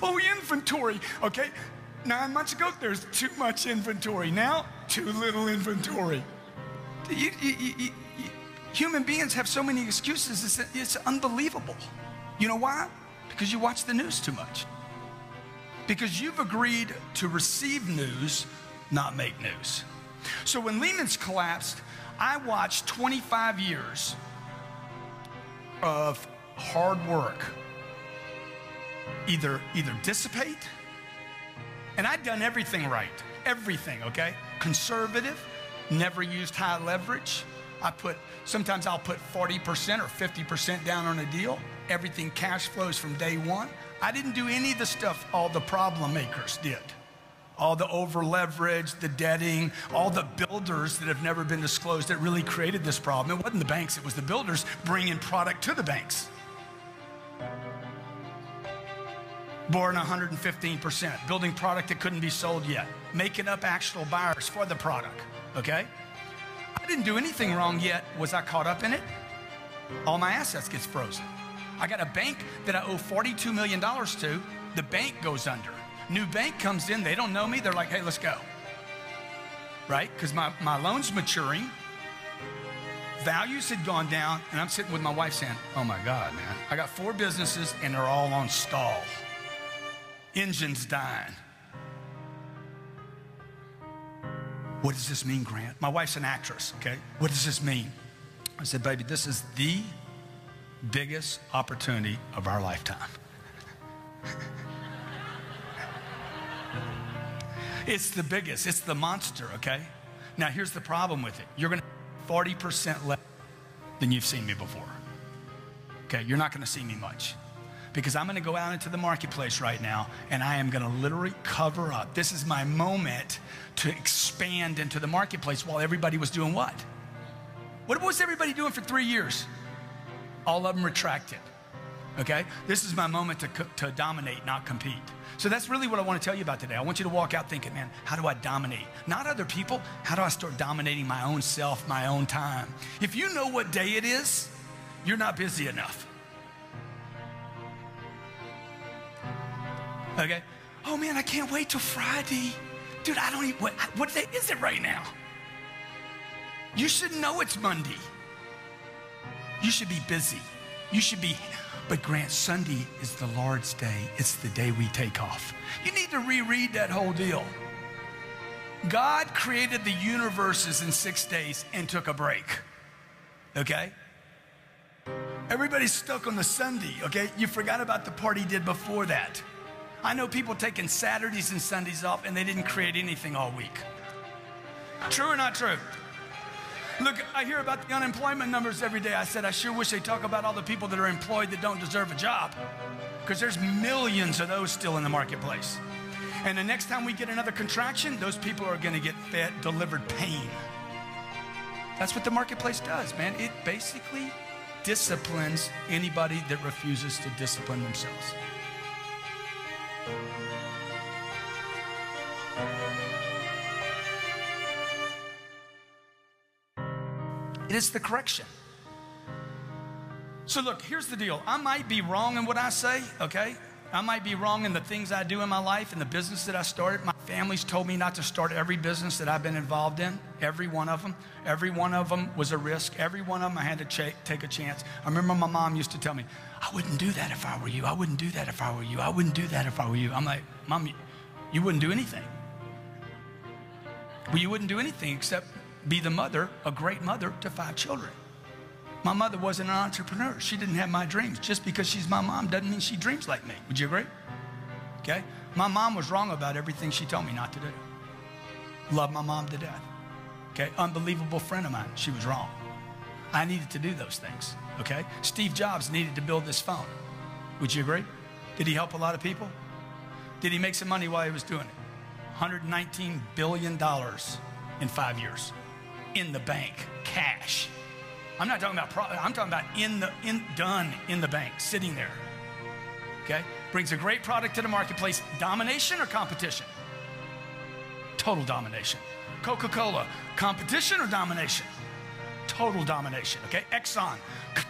Oh, inventory. Okay, 9 months ago, there's too much inventory. Now, too little inventory. Human beings have so many excuses, it's unbelievable. You know why? Because you watch the news too much. Because you've agreed to receive news, not make news. So when Lehman's collapsed, I watched 25 years of hard work either dissipate, and I'd done everything right. Everything, okay? Conservative, never used high leverage. Sometimes I'll put 40% or 50% down on a deal. Everything cash flows from day one. I didn't do any of the stuff all the problem makers did. All the over leverage, the debting, all the builders that have never been disclosed that really created this problem. It wasn't the banks, it was the builders bringing product to the banks. Borrowing 115%, building product that couldn't be sold yet, making up actual buyers for the product, okay? I didn't do anything wrong yet. Was I caught up in it? All my assets gets frozen. I got a bank that I owe $42 million to. The bank goes under. New bank comes in. They don't know me. They're like, hey, let's go. Right? Because my loan's maturing. Values had gone down. And I'm sitting with my wife saying, oh, my God, man. I got 4 businesses, and they're all on stall. Engines dying. What does this mean, Grant? My wife's an actress, okay? What does this mean? I said, baby, this is the biggest opportunity of our lifetime. It's the biggest. It's the monster, okay? Now, here's the problem with it. You're going to have 40% less than you've seen me before. Okay? You're not going to see me much. Because I'm going to go out into the marketplace right now, and I am going to literally cover up. This is my moment to expand into the marketplace while everybody was doing what? What was everybody doing for 3 years? All of them retracted, okay? This is my moment to dominate, not compete. So that's really what I want to tell you about today. I want you to walk out thinking, man, how do I dominate? Not other people. How do I start dominating my own self, my own time? If you know what day it is, you're not busy enough. Okay? Oh man, I can't wait till Friday. Dude, I don't even, what day is it right now? You should know it's Monday. You should be busy. You should be, but Grant, Sunday is the Lord's day. It's the day we take off. You need to reread that whole deal. God created the universes in 6 days and took a break. Okay? Everybody's stuck on the Sunday, okay? You forgot about the part he did before that. I know people taking Saturdays and Sundays off and they didn't create anything all week. True or not true? Look, I hear about the unemployment numbers every day. I said, I sure wish they'd talk about all the people that are employed that don't deserve a job. Because there's millions of those still in the marketplace. And the next time we get another contraction, those people are going to get delivered pain. That's what the marketplace does, man. It basically disciplines anybody that refuses to discipline themselves. It is the correction. So look, here's the deal. I might be wrong in what I say, okay? I might be wrong in the things I do in my life and the business that I started. My family's told me not to start every business that I've been involved in, every one of them. Every one of them was a risk. Every one of them I had to take a chance. I remember my mom used to tell me, I wouldn't do that if I were you. I wouldn't do that if I were you. I wouldn't do that if I were you. I'm like, Mom, you wouldn't do anything. Well, you wouldn't do anything except be the mother, a great mother to 5 children. My mother wasn't an entrepreneur. She didn't have my dreams. Just because she's my mom doesn't mean she dreams like me. Would you agree? Okay? My mom was wrong about everything she told me not to do. Love my mom to death. Okay? Unbelievable friend of mine. She was wrong. I needed to do those things. Okay? Steve Jobs needed to build this phone. Would you agree? Did he help a lot of people? Did he make some money while he was doing it? $119 billion in 5 years. In the bank, cash. I'm not talking about profit. I'm talking about done in the bank, sitting there. Okay? Brings a great product to the marketplace. Domination or competition? Total domination. Coca-Cola, competition or domination? Total domination. Okay? Exxon,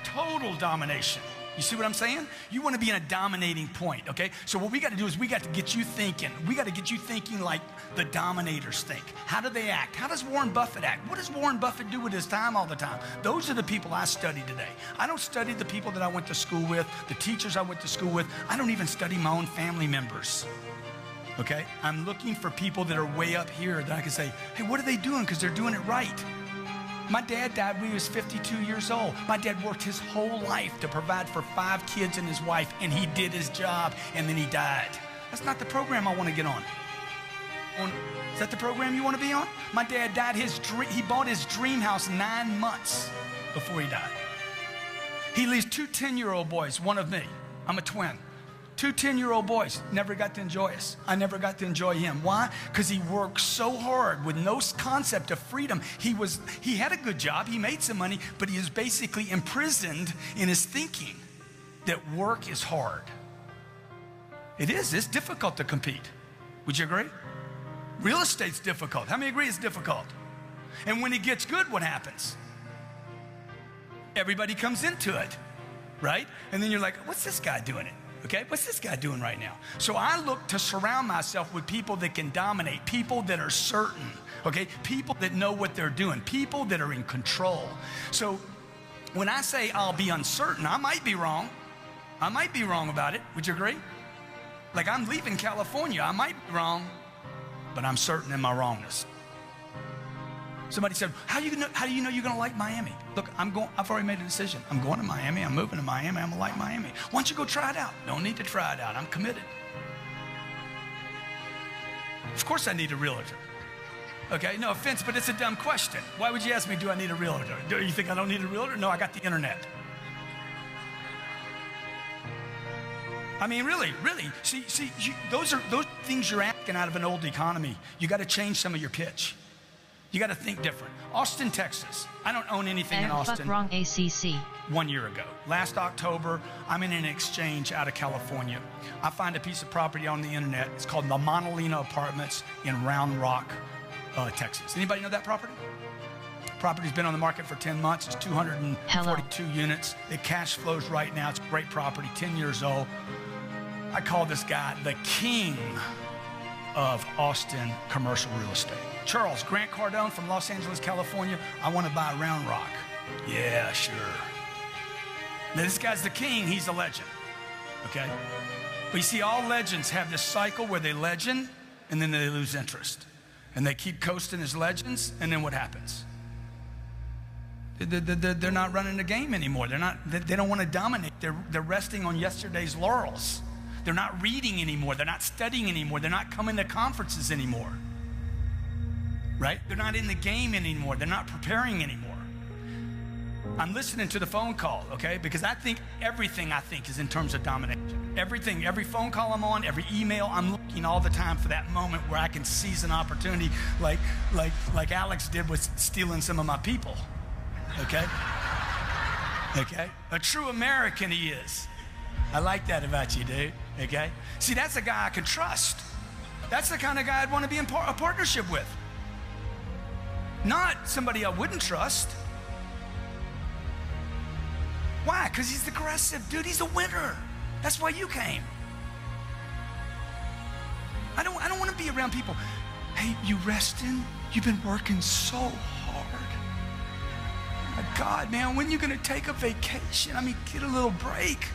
total domination. You see what I'm saying? You want to be in a dominating point, okay? So what we got to do is we got to get you thinking. We got to get you thinking like the dominators think. How do they act? How does Warren Buffett act? What does Warren Buffett do with his time all the time? Those are the people I study today. I don't study the people that I went to school with, the teachers I went to school with. I don't even study my own family members, okay? I'm looking for people that are way up here that I can say, hey, what are they doing? Because they're doing it right. My dad died when he was 52 years old. My dad worked his whole life to provide for 5 kids and his wife, and he did his job, and then he died. That's not the program I want to get on. Is that the program you want to be on? My dad died. He bought his dream house 9 months before he died. He leaves 2 10-year-old boys, one of me. I'm a twin. 2 10-year-old boys, never got to enjoy us. I never got to enjoy him. Why? Because he worked so hard with no concept of freedom. He had a good job, he made some money, but he was basically imprisoned in his thinking that work is hard. It's difficult to compete. Would you agree? Real estate's difficult. How many agree it's difficult? And when it gets good, what happens? Everybody comes into it, right? And then you're like, what's this guy doing it? Okay, what's this guy doing right now? So I look to surround myself with people that can dominate, people that are certain, okay? People that know what they're doing, people that are in control. So when I say I'll be uncertain, I might be wrong. I might be wrong about it. Would you agree? Like I'm leaving California, I might be wrong, but I'm certain in my wrongness. Somebody said, how do you know you're gonna like Miami? Look, I've already made a decision. I'm going to Miami, I'm moving to Miami, I'm gonna like Miami. Why don't you go try it out? Don't need to try it out, I'm committed. Of course I need a realtor. Okay, no offense, but it's a dumb question. Why would you ask me, do I need a realtor? Do you think I don't need a realtor? No, I got the internet. I mean, really. See, those things you're asking out of an old economy. You got to change some of your pitch. You got to think different. Austin, Texas. I don't own anything in Austin. Wrong ACC. 1 year ago. Last October, I'm in an exchange out of California. I find a piece of property on the internet. It's called the Monolino Apartments in Round Rock, Texas. Anybody know that property? Property's been on the market for 10 months. It's 242 units. It cash flows right now. It's a great property, 10 years old. I call this guy the king of Austin commercial real estate. Charles, Grant Cardone from Los Angeles, California. I want to buy Round Rock. Yeah, sure. Now, this guy's the king. He's a legend. Okay? But you see, all legends have this cycle where they legend and then they lose interest. And they keep coasting as legends, and then what happens? They're not running the game anymore. They don't want to dominate. They're resting on yesterday's laurels. They're not reading anymore. They're not studying anymore. They're not coming to conferences anymore. Right? They're not in the game anymore. They're not preparing anymore. I'm listening to the phone call, okay? Because I think everything I think is in terms of domination. Everything, every phone call I'm on, every email, I'm looking all the time for that moment where I can seize an opportunity like Alex did with stealing some of my people, okay? Okay? A true American he is. I like that about you, dude, okay? See, that's a guy I can trust. That's the kind of guy I'd want to be in a partnership with. Not somebody I wouldn't trust. Why? Because he's aggressive, dude. He's a winner. That's why you came. I don't want to be around people. Hey, you resting? You've been working so hard. Oh my God, man, when are you going to take a vacation? I mean, get a little break.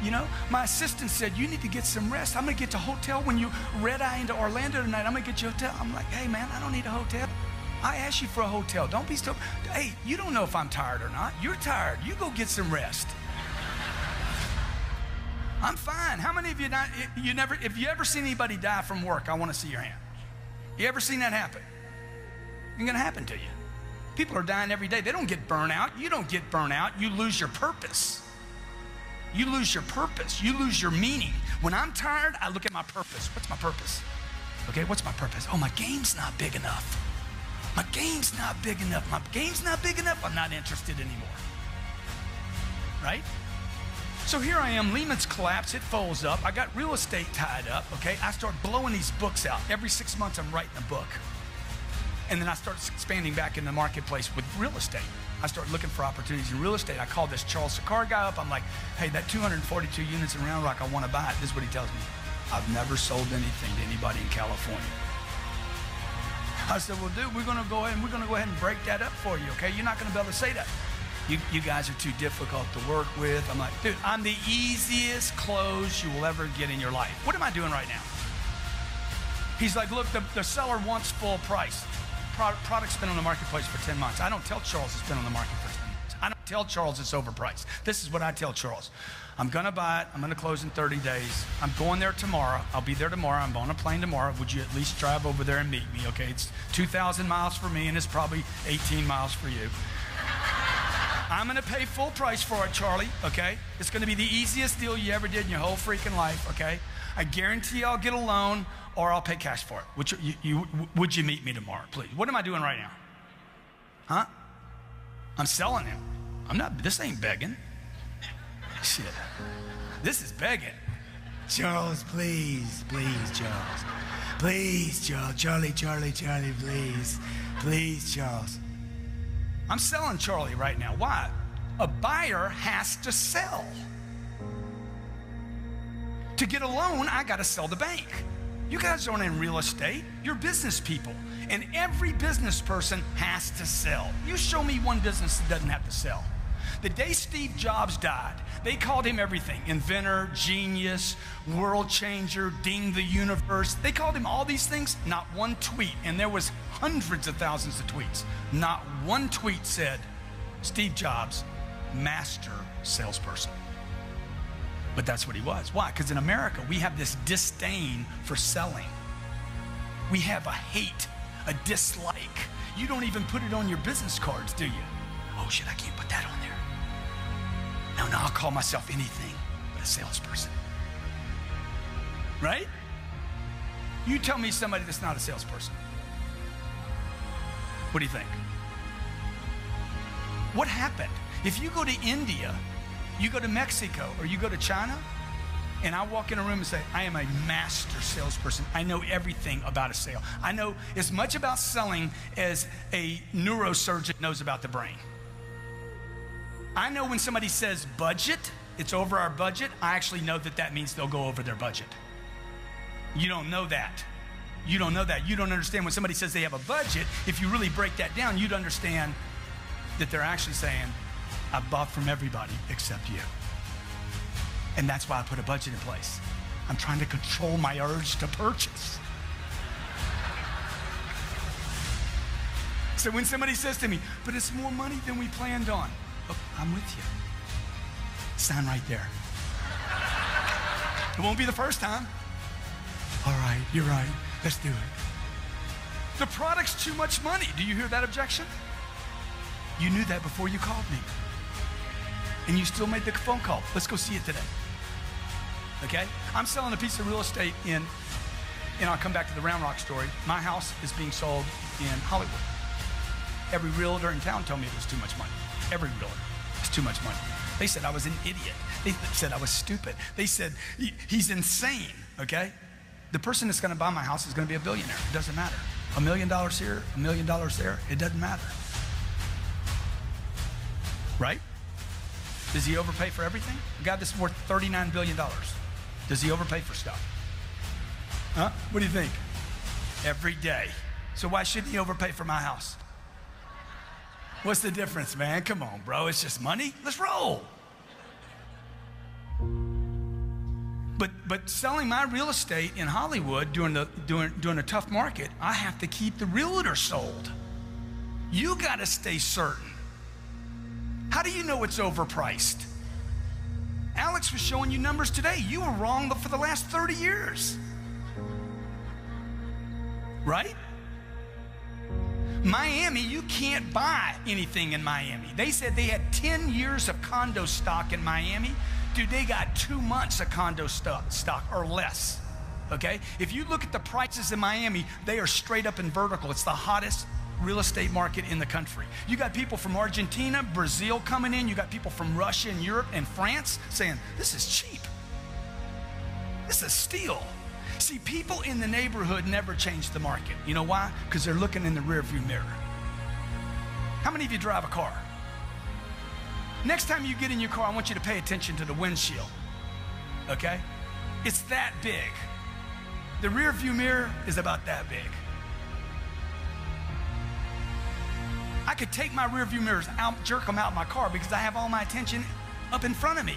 You know, my assistant said, you need to get some rest. I'm going to get to a hotel when you red-eye into Orlando tonight. I'm going to get you a hotel. I'm like, hey, man, I don't need a hotel. I asked you for a hotel. Don't be so. Hey, you don't know if I'm tired or not. You're tired. You go get some rest. I'm fine. How many of you not? If you ever seen anybody die from work, I want to see your hand. You ever seen that happen? It's gonna happen to you. People are dying every day. They don't get burnt out. You don't get burnt out. You lose your purpose. You lose your purpose. You lose your meaning. When I'm tired, I look at my purpose. What's my purpose? Okay, what's my purpose? Oh, my game's not big enough. My game's not big enough. My game's not big enough. I'm not interested anymore. Right? So here I am, Lehman's collapsed, it folds up. I got real estate tied up, okay? I start blowing these books out. Every 6 months, I'm writing a book. And then I start expanding back in the marketplace with real estate. I start looking for opportunities in real estate. I called this Charles Sakar guy up. I'm like, hey, that 242 units in Round Rock, I want to buy it. This is what he tells me. I've never sold anything to anybody in California. I said, well, dude, we're going to go ahead and break that up for you, okay? You're not going to be able to say that. You guys are too difficult to work with. I'm like, dude, I'm the easiest close you will ever get in your life. What am I doing right now? He's like, look, the seller wants full price. Product's been on the marketplace for 10 months. I don't tell Charles it's been on the market for 10 months. I don't tell Charles it's overpriced. This is what I tell Charles. I'm going to buy it. I'm going to close in 30 days. I'm going there tomorrow. I'll be there tomorrow. I'm on a plane tomorrow. Would you at least drive over there and meet me? Okay, it's 2,000 miles for me, and it's probably 18 miles for you. I'm going to pay full price for it, Charlie, okay? It's going to be the easiest deal you ever did in your whole freaking life, okay? I guarantee I'll get a loan or I'll pay cash for it. Would you meet me tomorrow, please? What am I doing right now? Huh? I'm selling him. This ain't begging. Shit. This is begging. Charles, please, Charles. Please, Charles. Charlie, please. Please, Charles. I'm selling Charlie right now. Why? A buyer has to sell. To get a loan, I got to sell the bank. You guys aren't in real estate. You're business people. And every business person has to sell. You show me one business that doesn't have to sell. The day Steve Jobs died, they called him everything. Inventor, genius, world changer, ding the universe. They called him all these things, not one tweet. And there was hundreds of thousands of tweets. Not one tweet said, Steve Jobs, master salesperson. But that's what he was. Why? Because in America, we have this disdain for selling. We have a hate, a dislike. You don't even put it on your business cards, do you? Oh shit, I can't put that on there. No, I'll call myself anything but a salesperson. Right? You tell me somebody that's not a salesperson. What do you think? What happened? If you go to India, you go to Mexico, or you go to China, and I walk in a room and say, I am a master salesperson. I know everything about a sale. I know as much about selling as a neurosurgeon knows about the brain. I know when somebody says budget, it's over our budget, I actually know that means they'll go over their budget. You don't know that. You don't know that. You don't understand when somebody says they have a budget. If you really break that down, you'd understand that they're actually saying, I bought from everybody except you. And that's why I put a budget in place. I'm trying to control my urge to purchase. So when somebody says to me, but it's more money than we planned on. Oh, I'm with you. Sign right there. It won't be the first time. All right, you're right. Let's do it. The product's too much money. Do you hear that objection? You knew that before you called me. And you still made the phone call. Let's go see it today. Okay? I'm selling a piece of real estate and I'll come back to the Round Rock story. My house is being sold in Hollywood. Every realtor in town told me it was too much money. Every realtor. It's too much money. They said I was an idiot. They said I was stupid. They said he's insane, okay? The person that's gonna buy my house is gonna be a billionaire. It doesn't matter. $1 million here, $1 million there, it doesn't matter. Right? Does he overpay for everything? A guy that's worth $39 billion. Does he overpay for stuff? Huh? What do you think? Every day. So why shouldn't he overpay for my house? What's the difference, man? Come on, bro. It's just money. Let's roll. But selling my real estate in Hollywood during a tough market, I have to keep the realtor sold. You got to stay certain. How do you know it's overpriced? Alex was showing you numbers today. You were wrong for the last 30 years. Right? Miami, you can't buy anything in Miami. They said they had 10 years of condo stock in Miami. Dude, they got 2 months of condo stock or less, okay? If you look at the prices in Miami, they are straight up and vertical. It's the hottest real estate market in the country. You got people from Argentina, Brazil coming in. You got people from Russia and Europe and France saying, this is cheap. This is steal. See, people in the neighborhood never change the market. You know why? Because they're looking in the rearview mirror. How many of you drive a car? Next time you get in your car, I want you to pay attention to the windshield, okay? It's that big. The rear view mirror is about that big. I could take my rear view mirrors out, jerk them out of my car because I have all my attention up in front of me.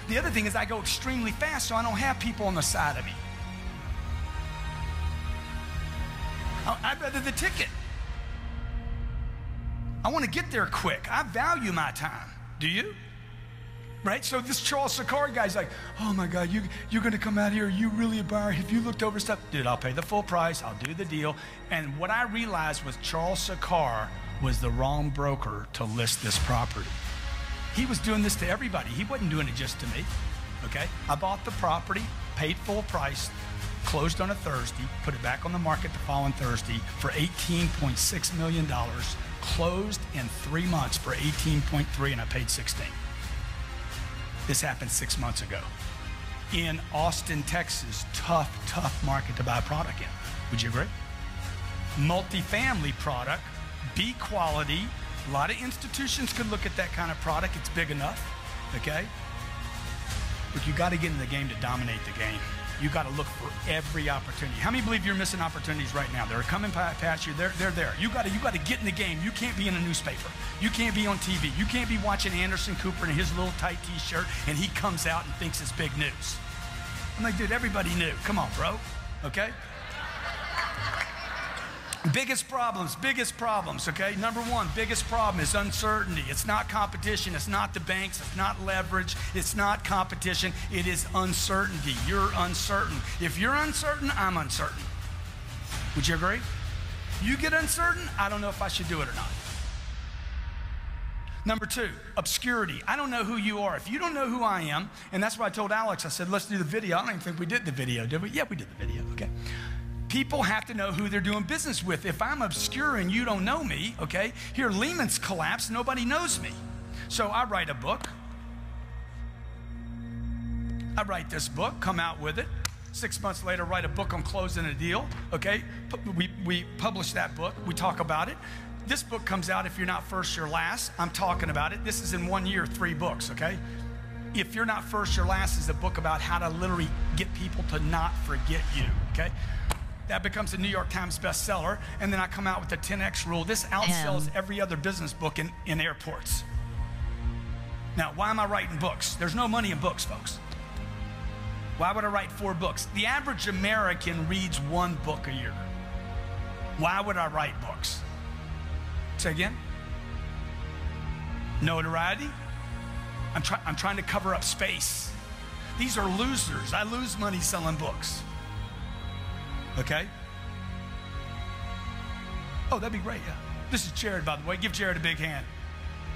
The other thing is I go extremely fast, so I don't have people on the side of me. I'd rather the ticket. I want to get there quick. I value my time. Do you? Right? So this Charles Sakari guy's like, oh my God, you're going to come out here. You really a buyer. Have you looked over stuff? Dude, I'll pay the full price. I'll do the deal. And what I realized was Charles Sakari was the wrong broker to list this property. He was doing this to everybody. He wasn't doing it just to me. Okay? I bought the property, paid full price, closed on a Thursday, put it back on the market the following Thursday for $18.6 million, closed in 3 months for 18.3, and I paid 16. This happened 6 months ago. In Austin, Texas, tough market to buy a product in. Would you agree? Multifamily product, B quality. A lot of institutions could look at that kind of product. It's big enough, okay? But you got to get in the game to dominate the game. You got to look for every opportunity. How many believe you're missing opportunities right now? They're coming past you. They're there. You got to get in the game. You can't be in a newspaper. You can't be on TV. You can't be watching Anderson Cooper in his little tight T-shirt and he comes out and thinks it's big news. I'm like, dude, everybody knew. Come on, bro. Okay? Biggest problems, okay? Number one, biggest problem is uncertainty. It's not competition. It's not the banks. It's not leverage. It's not competition. It is uncertainty. You're uncertain. If you're uncertain, I'm uncertain. Would you agree? You get uncertain, I don't know if I should do it or not. Number two, obscurity. I don't know who you are. If you don't know who I am, and that's why I told Alex, I said, let's do the video. I don't even think we did the video, did we? Yeah, we did the video, okay. People have to know who they're doing business with. If I'm obscure and you don't know me, okay, here Lehman's collapsed, nobody knows me. So I write a book. I write this book, come out with it. 6 months later, write a book on closing a deal, okay? We publish that book, we talk about it. This book comes out, If You're Not First, You're Last. I'm talking about it. This is in 1 year, 3 books, okay? If You're Not First, You're Last is a book about how to literally get people to not forget you, okay? That becomes a New York Times bestseller, and then I come out with the 10X rule. This outsells every other business book in airports. Now, why am I writing books? There's no money in books, folks. Why would I write 4 books? The average American reads 1 book a year. Why would I write books? Say again? Notoriety? I'm trying to cover up space. These are losers. I lose money selling books. Okay? Oh, that'd be great, yeah. This is Jared, by the way. Give Jared a big hand.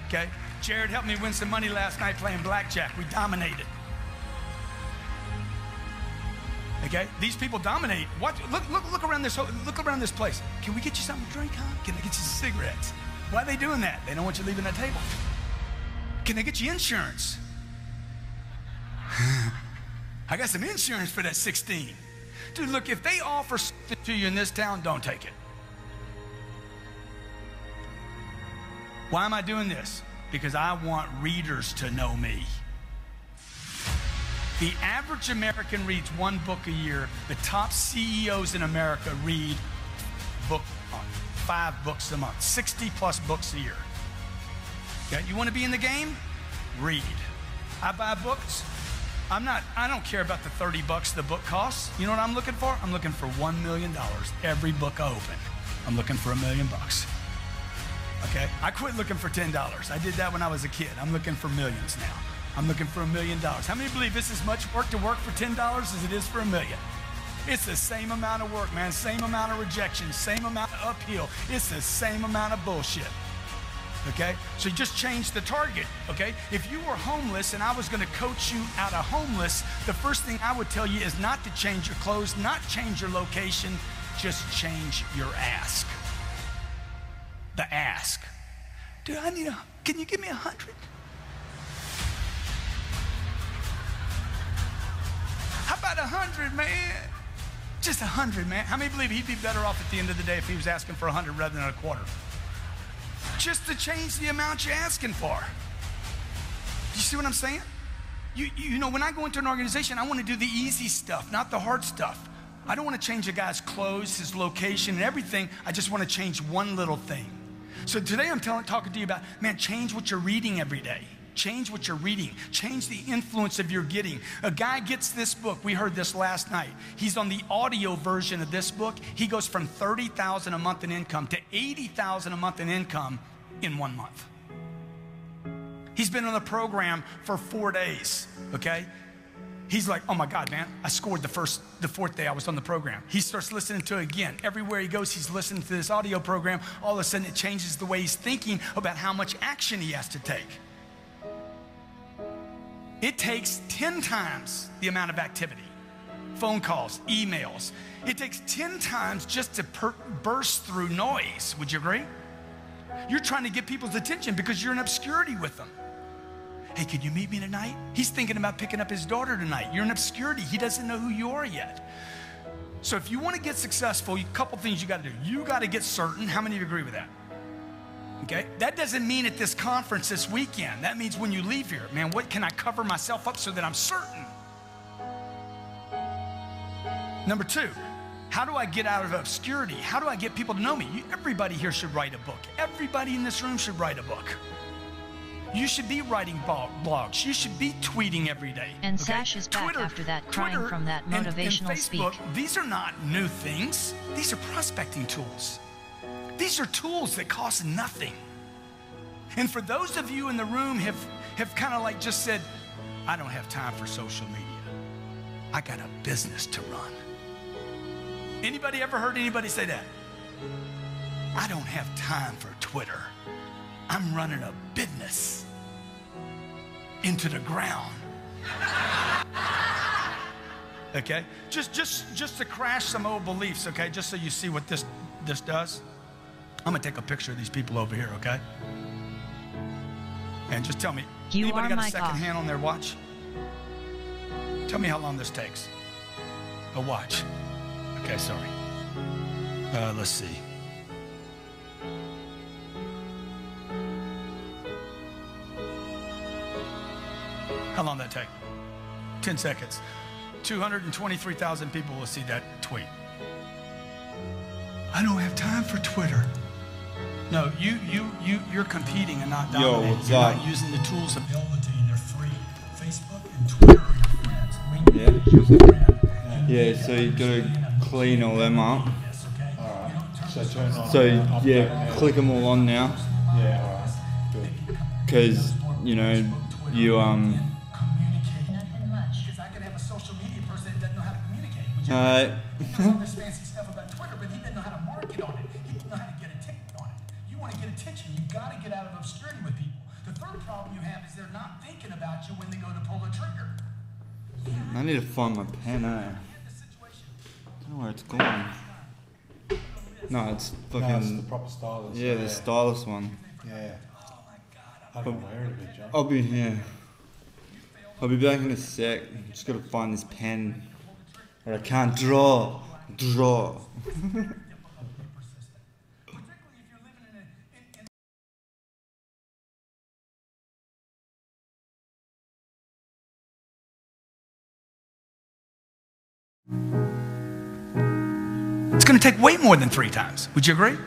Okay? Jared helped me win some money last night playing blackjack. We dominated. Okay? These people dominate. Watch, look around this place. Can we get you something to drink, huh? Can I get you some cigarettes? Why are they doing that? They don't want you leaving that table. Can they get you insurance? I got some insurance for that 16. Dude, look, if they offer something to you in this town, don't take it. Why am I doing this? Because I want readers to know me. The average American reads 1 book a year. The top CEOs in America read 5 books a month, 60 plus books a year. Okay, you want to be in the game? Read. I buy books. I don't care about the 30 bucks the book costs. You know what I'm looking for? I'm looking for $1 million every book I open. I'm looking for $1 million. Okay? I quit looking for $10. I did that when I was a kid. I'm looking for millions now. I'm looking for $1 million. How many believe this is much work to work for $10 as it is for $1 million? It's the same amount of work, man. Same amount of rejection, same amount of uphill. It's the same amount of bullshit. Okay? So you just change the target, okay? If you were homeless and I was gonna coach you out of homeless, the first thing I would tell you is not to change your clothes, not change your location, just change your ask. The ask. Dude, can you give me 100? How about 100, man? Just 100, man. How many believe he'd be better off at the end of the day if he was asking for 100 rather than a quarter? Just to change the amount you're asking for. You see what I'm saying? You know, when I go into an organization, I want to do the easy stuff, not the hard stuff. I don't want to change a guy's clothes, his location, and everything. I just want to change one little thing. So today I'm talking to you about, man, change what you're reading every day. Change what you're reading. Change the influence of your getting. A guy gets this book. We heard this last night. He's on the audio version of this book. He goes from $30,000 a month in income to $80,000 a month in income in 1 month. He's been on the program for 4 days, okay? He's like, oh my God, man, I scored the fourth day I was on the program. He starts listening to it again. Everywhere he goes, he's listening to this audio program. All of a sudden, it changes the way he's thinking about how much action he has to take. It takes 10 times the amount of activity. Phone calls, emails. It takes 10 times just to burst through noise. Would you agree? You're trying to get people's attention because you're in obscurity with them. Hey, could you meet me tonight? He's thinking about picking up his daughter tonight. You're in obscurity. He doesn't know who you are yet. So if you want to get successful, a couple things you got to do. You got to get certain. How many of you agree with that? Okay? That doesn't mean at this conference this weekend. That means when you leave here, man, what can I cover myself up so that I'm certain? Number two, how do I get out of obscurity? How do I get people to know me? Everybody here should write a book. Everybody in this room should write a book. You should be writing blogs. You should be tweeting every day. And okay? Sash is back Twitter, after that, crying from that motivational and Facebook, speak. These are not new things. These are prospecting tools. These are tools that cost nothing. And for those of you in the room have kind of like just said, I don't have time for social media. I got a business to run. Anybody ever heard anybody say that? I don't have time for Twitter. I'm running a business into the ground. Okay? Just to crash some old beliefs, okay? Just so you see what this does. I'm gonna take a picture of these people over here, okay? And just tell me, anybody got a second hand on their watch? Tell me how long this takes. A watch. Okay, sorry. Let's see. How long did that take? 10 seconds. 223,000 people will see that tweet. I don't have time for Twitter. No, you're competing and not dominating. You're not using the tools available to you. They're free. Facebook and Twitter are your friends. Yeah, so you gotta clean all them up. Alright. So turn on. So yeah, click them all on now. Yeah, alright. Good. Because you know you Nothing much. Because I could have a social media person that doesn't know how to communicate. He knows all this fancy stuff about Twitter, but he doesn't know how to market on it. He doesn't know how to get attention on it. You want to get attention, you've got to get out of obscurity with people. The third problem you have is they're not thinking about you when they go to pull the trigger. I need to find my pen. I don't know where it's going. No, it's fucking. No, it's the proper stylus. Yeah, the stylus one. Yeah. I don't know where it'll be, John. I'll be here. I'll be back in a sec. Just gotta find this pen. Or I can't draw. It's going to take way more than 3 times. Would you agree?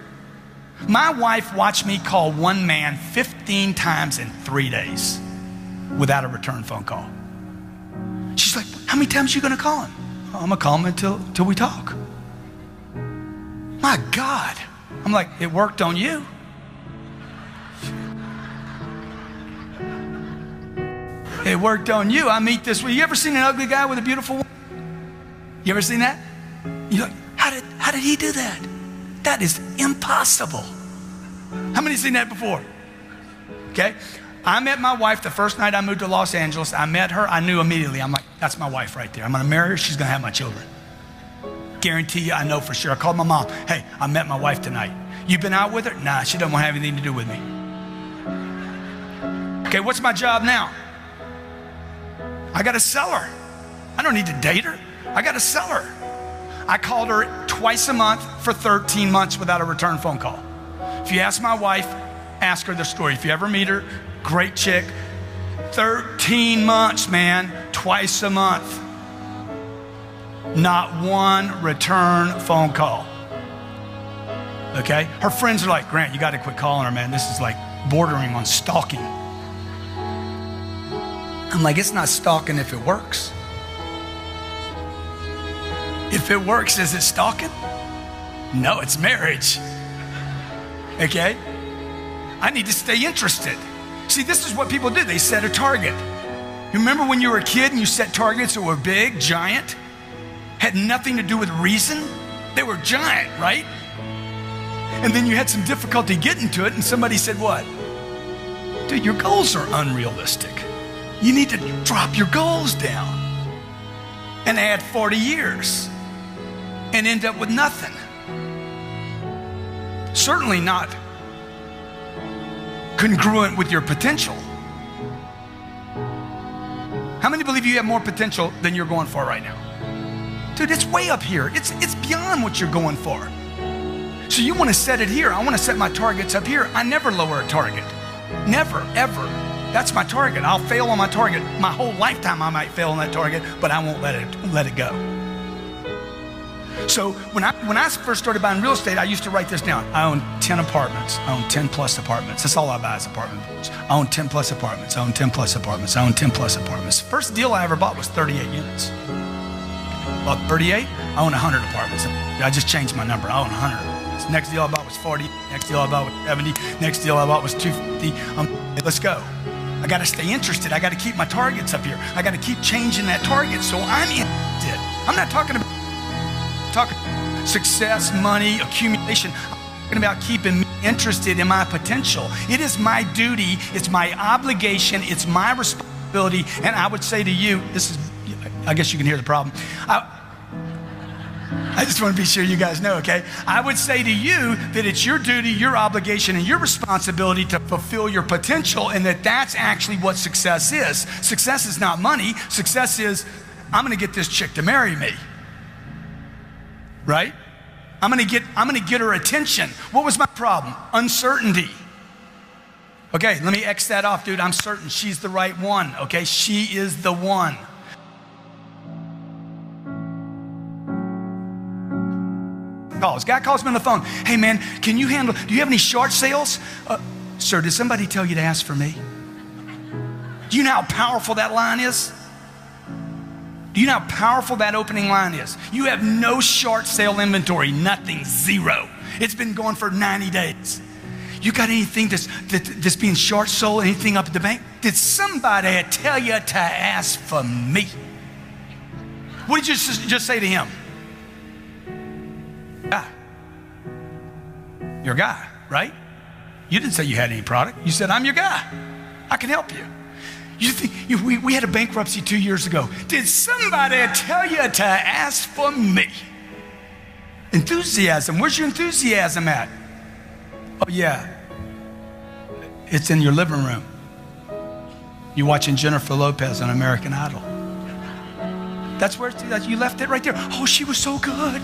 My wife watched me call one man 15 times in 3 days without a return phone call. She's like, how many times are you going to call him? Oh, I'm going to call him until we talk. My God. I'm like, it worked on you. It worked on you. I meet this. You ever seen an ugly guy with a beautiful woman? You ever seen that? You're like, how did he do that? That is impossible. How many seen that before? Okay. I met my wife the first night I moved to Los Angeles. I met her. I knew immediately. I'm like, that's my wife right there. I'm going to marry her. She's going to have my children. Guarantee you, I know for sure. I called my mom. Hey, I met my wife tonight. You been out with her? Nah, she doesn't want to have anything to do with me. Okay, what's my job now? I got to sell her. I don't need to date her. I got to sell her. I called her twice a month for 13 months without a return phone call. If you ask my wife, ask her the story. If you ever meet her, great chick, 13 months, man, twice a month. Not one return phone call. Okay? Her friends are like, Grant, you got to quit calling her, man. This is like bordering on stalking. I'm like, it's not stalking if it works. If it works, is it stalking? No, it's marriage. Okay? I need to stay interested. See, this is what people do. They set a target. You remember when you were a kid and you set targets that were big, giant? Had nothing to do with reason? They were giant, right? And then you had some difficulty getting to it and somebody said what? Dude, your goals are unrealistic. You need to drop your goals down and add 40 years and end up with nothing. Certainly not congruent with your potential. How many believe you have more potential than you're going for right now? Dude, it's way up here. It's beyond what you're going for. So you want to set it here. I want to set my targets up here. I never lower a target. Never, ever. That's my target. I'll fail on my target. My whole lifetime I might fail on that target, but I won't let it go. So when I first started buying real estate, I used to write this down. I own 10 apartments. I own 10 plus apartments. That's all I buy is apartments. I own 10 plus apartments. I own 10 plus apartments. I own 10 plus apartments. First deal I ever bought was 38 units. Bought 38, I own 100 apartments. I just changed my number. I own 100. Next deal I bought was 40. Next deal I bought was 70. Next deal I bought was 250. Let's go. I got to stay interested. I got to keep my targets up here. I got to keep changing that target so I'm interested. I'm not talking about success, money, accumulation. I'm talking about keeping me interested in my potential. It is my duty. It's my obligation. It's my responsibility. And I would say to you, this is, I guess you can hear the problem. I just want to be sure you guys know, okay? I would say to you that it's your duty, your obligation, and your responsibility to fulfill your potential, and that's actually what success is. Success is not money. Success is, I'm going to get this chick to marry me. Right? I'm going to get her attention. What was my problem? Uncertainty. Okay, let me X that off, dude. I'm certain she's the right one, okay? She is the one. Calls. Guy calls me on the phone. Hey man, do you have any short sales? Sir, did somebody tell you to ask for me? Do you know how powerful that line is? Do you know how powerful that opening line is? You have no short sale inventory, nothing, zero. It's been going for 90 days. You got anything that's being short sold, anything up at the bank? Did somebody tell you to ask for me? What did you just say to him? Guy. You're a guy, right? You didn't say you had any product. You said, I'm your guy. I can help you. You think we had a bankruptcy 2 years ago. Did somebody tell you to ask for me? Enthusiasm. Where's your enthusiasm at? Oh yeah, it's in your living room. You're watching Jennifer Lopez on American Idol. That's where you left it right there. Oh, she was so good.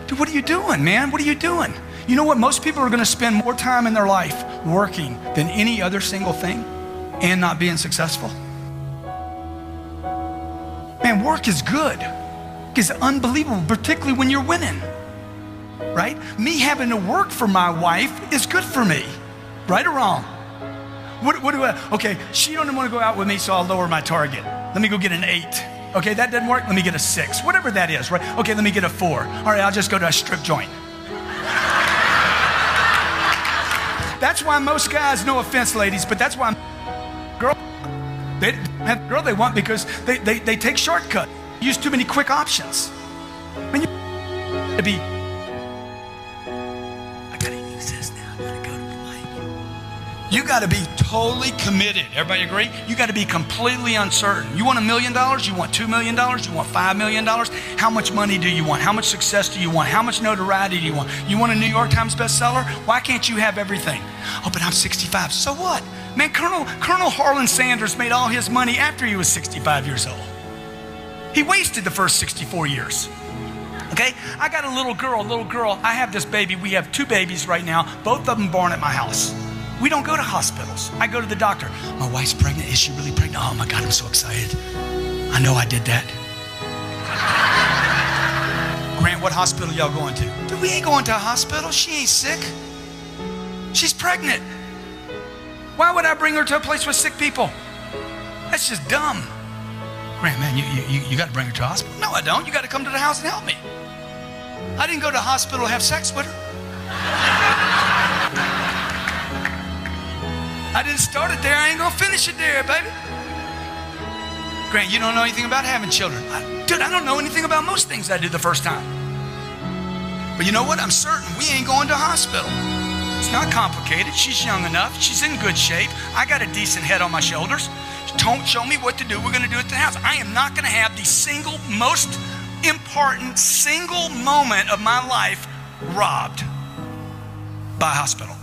Dude, what are you doing, man? What are you doing? You know what? Most people are going to spend more time in their life working than any other single thing and not being successful. Man, work is good. It's unbelievable, particularly when you're winning, right? Me having to work for my wife is good for me, right or wrong? Okay, she don't want to go out with me, so I'll lower my target. Let me go get an 8. Okay, that doesn't work, let me get a 6. Whatever that is, right? Okay, let me get a 4. All right, I'll just go to a strip joint. That's why most guys, no offense, ladies, but that's why they have the girl they want because they take shortcuts, use too many quick options. When you to be, I gotta use this now. I gotta go to the mic. You gotta be totally committed. Everybody agree? You gotta be completely uncertain. You want $1 million? You want $2 million? You want $5 million? How much money do you want? How much success do you want? How much notoriety do you want? You want a New York Times bestseller? Why can't you have everything? Oh, but I'm 65. So what? Man, Colonel Harlan Sanders made all his money after he was 65 years old. He wasted the first 64 years. Okay? I got a little girl. I have this baby. We have 2 babies right now, both of them born at my house. We don't go to hospitals. I go to the doctor. My wife's pregnant. Is she really pregnant? Oh my God, I'm so excited. I know I did that. Grant, what hospital y'all going to? Dude, we ain't going to a hospital. She ain't sick. She's pregnant. Why would I bring her to a place with sick people? That's just dumb. Grant, man, you got to bring her to a hospital. No, I don't. You got to come to the house and help me. I didn't go to the hospital to have sex with her. I didn't start it there. I ain't going to finish it there, baby. Grant, you don't know anything about having children. Dude, I don't know anything about most things I did the first time. But you know what? I'm certain we ain't going to a hospital. It's not complicated. She's young enough. She's in good shape. I got a decent head on my shoulders. Don't show me what to do. We're going to do it at the house. I am not going to have the single most important single moment of my life robbed by a hospital.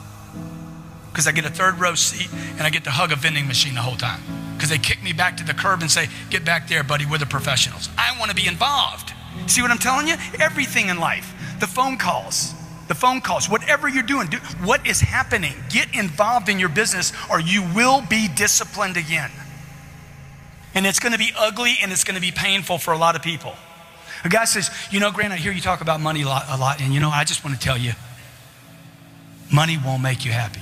Because I get a third row seat and I get to hug a vending machine the whole time. Because they kick me back to the curb and say, get back there, buddy, we're the professionals. I want to be involved. See what I'm telling you? Everything in life. The phone calls, whatever you're doing, what is happening? Get involved in your business or you will be disciplined again. And it's going to be ugly and it's going to be painful for a lot of people. A guy says, you know, Grant, I hear you talk about money a lot, and you know, I just want to tell you, money won't make you happy.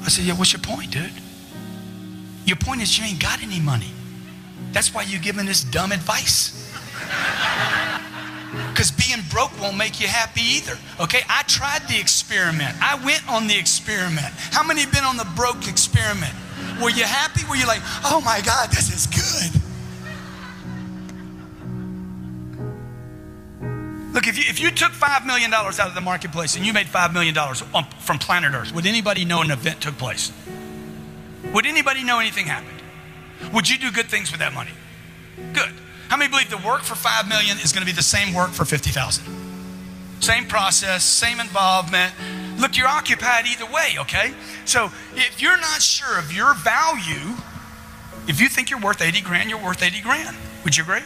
I said, yeah, what's your point, dude? Your point is you ain't got any money. That's why you're giving this dumb advice. Because being broke won't make you happy either. Okay, I tried the experiment. I went on the experiment. How many have been on the broke experiment? Were you happy? Were you like, oh my God, this is good? Look, if you took $5 million out of the marketplace and you made $5 million from planet Earth, would anybody know an event took place? Would anybody know anything happened? Would you do good things with that money? Good. How many believe the work for $5 million is going to be the same work for $50,000? Same process, same involvement. Look, you're occupied either way, okay? So if you're not sure of your value, if you think you're worth 80 grand, you're worth 80 grand. Would you agree?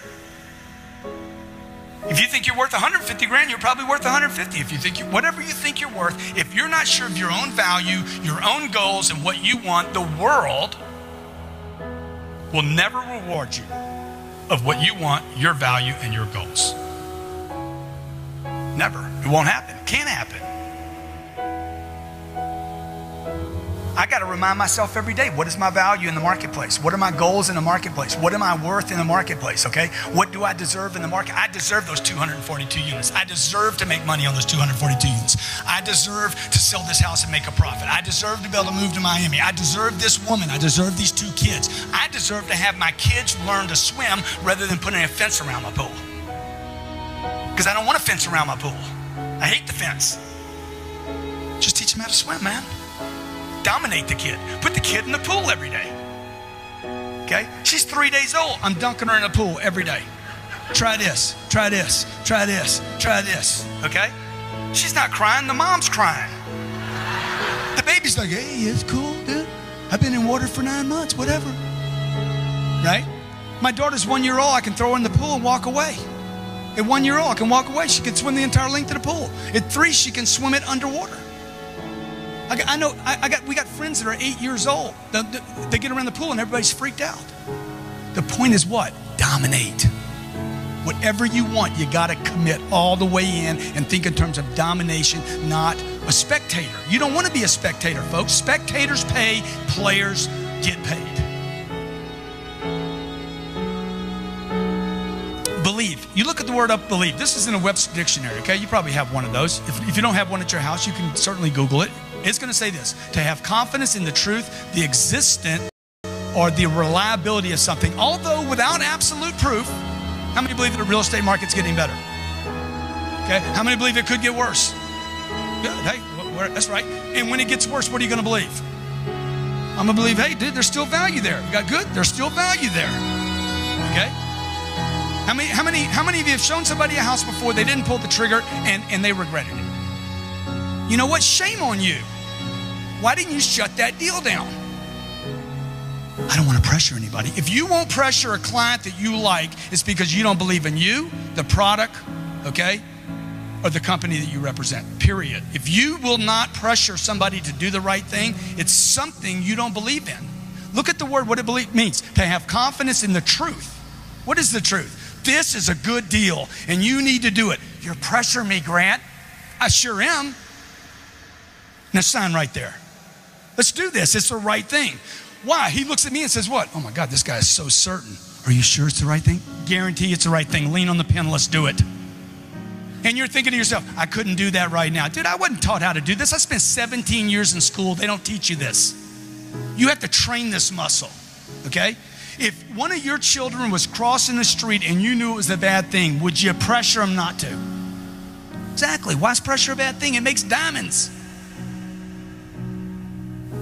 If you think you're worth 150 grand, you're probably worth 150. If you think whatever you think you're worth, if you're not sure of your own value, your own goals, and what you want, the world will never reward you of what you want, your value, and your goals. Never. It won't happen. Can't happen. I got to remind myself every day, what is my value in the marketplace? What are my goals in the marketplace? What am I worth in the marketplace, okay? What do I deserve in the market? I deserve those 242 units. I deserve to make money on those 242 units. I deserve to sell this house and make a profit. I deserve to be able to move to Miami. I deserve this woman. I deserve these 2 kids. I deserve to have my kids learn to swim rather than putting a fence around my pool. Because I don't want a fence around my pool. I hate the fence. Just teach them how to swim, man. Dominate the kid. Put the kid in the pool every day. Okay? She's 3 days old. I'm dunking her in the pool every day. Try this, try this, try this, try this. Okay? She's not crying. The mom's crying. The baby's like, hey, it's cool, dude. I've been in water for 9 months, whatever. Right? My daughter's 1 year old. I can throw her in the pool and walk away. At 1 year old, I can walk away. She can swim the entire length of the pool. At 3, she can swim it underwater. We got friends that are 8 years old. They get around the pool and everybody's freaked out. The point is what? Dominate. Whatever you want, you got to commit all the way in and think in terms of domination, not a spectator. You don't want to be a spectator, folks. Spectators pay, players get paid. Believe. You look at the word up, believe. This is in a Webster dictionary, okay? You probably have one of those. If you don't have one at your house, you can certainly Google it. It's going to say this: to have confidence in the truth, the existence, or the reliability of something, although without absolute proof. How many believe that the real estate market's getting better? Okay. How many believe it could get worse? Good. Hey, that's right. And when it gets worse, what are you going to believe? I'm going to believe, hey, dude, there's still value there. You got good? There's still value there. Okay. How many of you have shown somebody a house before, they didn't pull the trigger and they regretted it? You know what? Shame on you. Why didn't you shut that deal down? I don't want to pressure anybody. If you won't pressure a client that you like, it's because you don't believe in you, the product, okay, or the company that you represent, period. If you will not pressure somebody to do the right thing, it's something you don't believe in. Look at the word, what it means, to have confidence in the truth. What is the truth? This is a good deal, and you need to do it. You're pressuring me, Grant. I sure am. Now sign right there. Let's do this. It's the right thing. Why? He looks at me and says, what? Oh my God, this guy is so certain. Are you sure it's the right thing? Guarantee it's the right thing. Lean on the pen, let's do it. And you're thinking to yourself, I couldn't do that right now. Dude, I wasn't taught how to do this. I spent 17 years in school. They don't teach you this. You have to train this muscle, okay? If one of your children was crossing the street and you knew it was a bad thing, would you pressure them not to? Exactly. Why is pressure a bad thing? It makes diamonds.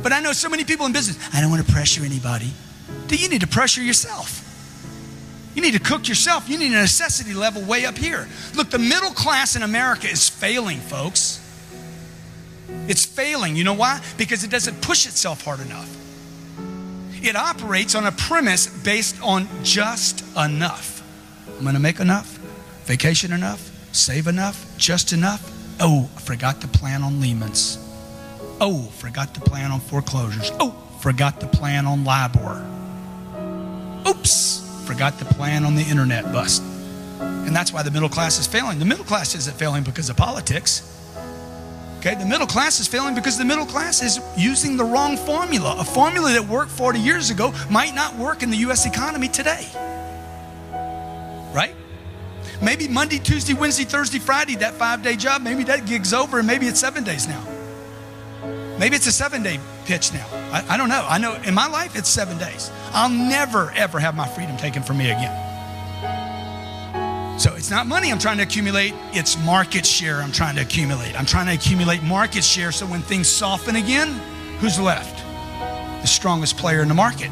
But I know so many people in business, I don't want to pressure anybody. Dude, you need to pressure yourself. You need to cook yourself. You need a necessity level way up here. Look, the middle class in America is failing, folks. It's failing. You know why? Because it doesn't push itself hard enough. It operates on a premise based on just enough. I'm going to make enough, vacation enough, save enough, just enough. Oh, I forgot to plan on Lehman's. Oh, forgot to plan on foreclosures. Oh, forgot to plan on LIBOR. Oops, forgot to plan on the internet bust. And that's why the middle class is failing. The middle class isn't failing because of politics. Okay, the middle class is failing because the middle class is using the wrong formula. A formula that worked 40 years ago might not work in the U.S. economy today. Right? Maybe Monday, Tuesday, Wednesday, Thursday, Friday, that 5-day job, maybe that gig's over and maybe it's 7 days now. Maybe it's a 7-day pitch now. I don't know. I know in my life it's 7 days. I'll never, ever have my freedom taken from me again. So it's not money I'm trying to accumulate. It's market share I'm trying to accumulate. I'm trying to accumulate market share so when things soften again, who's left? The strongest player in the market.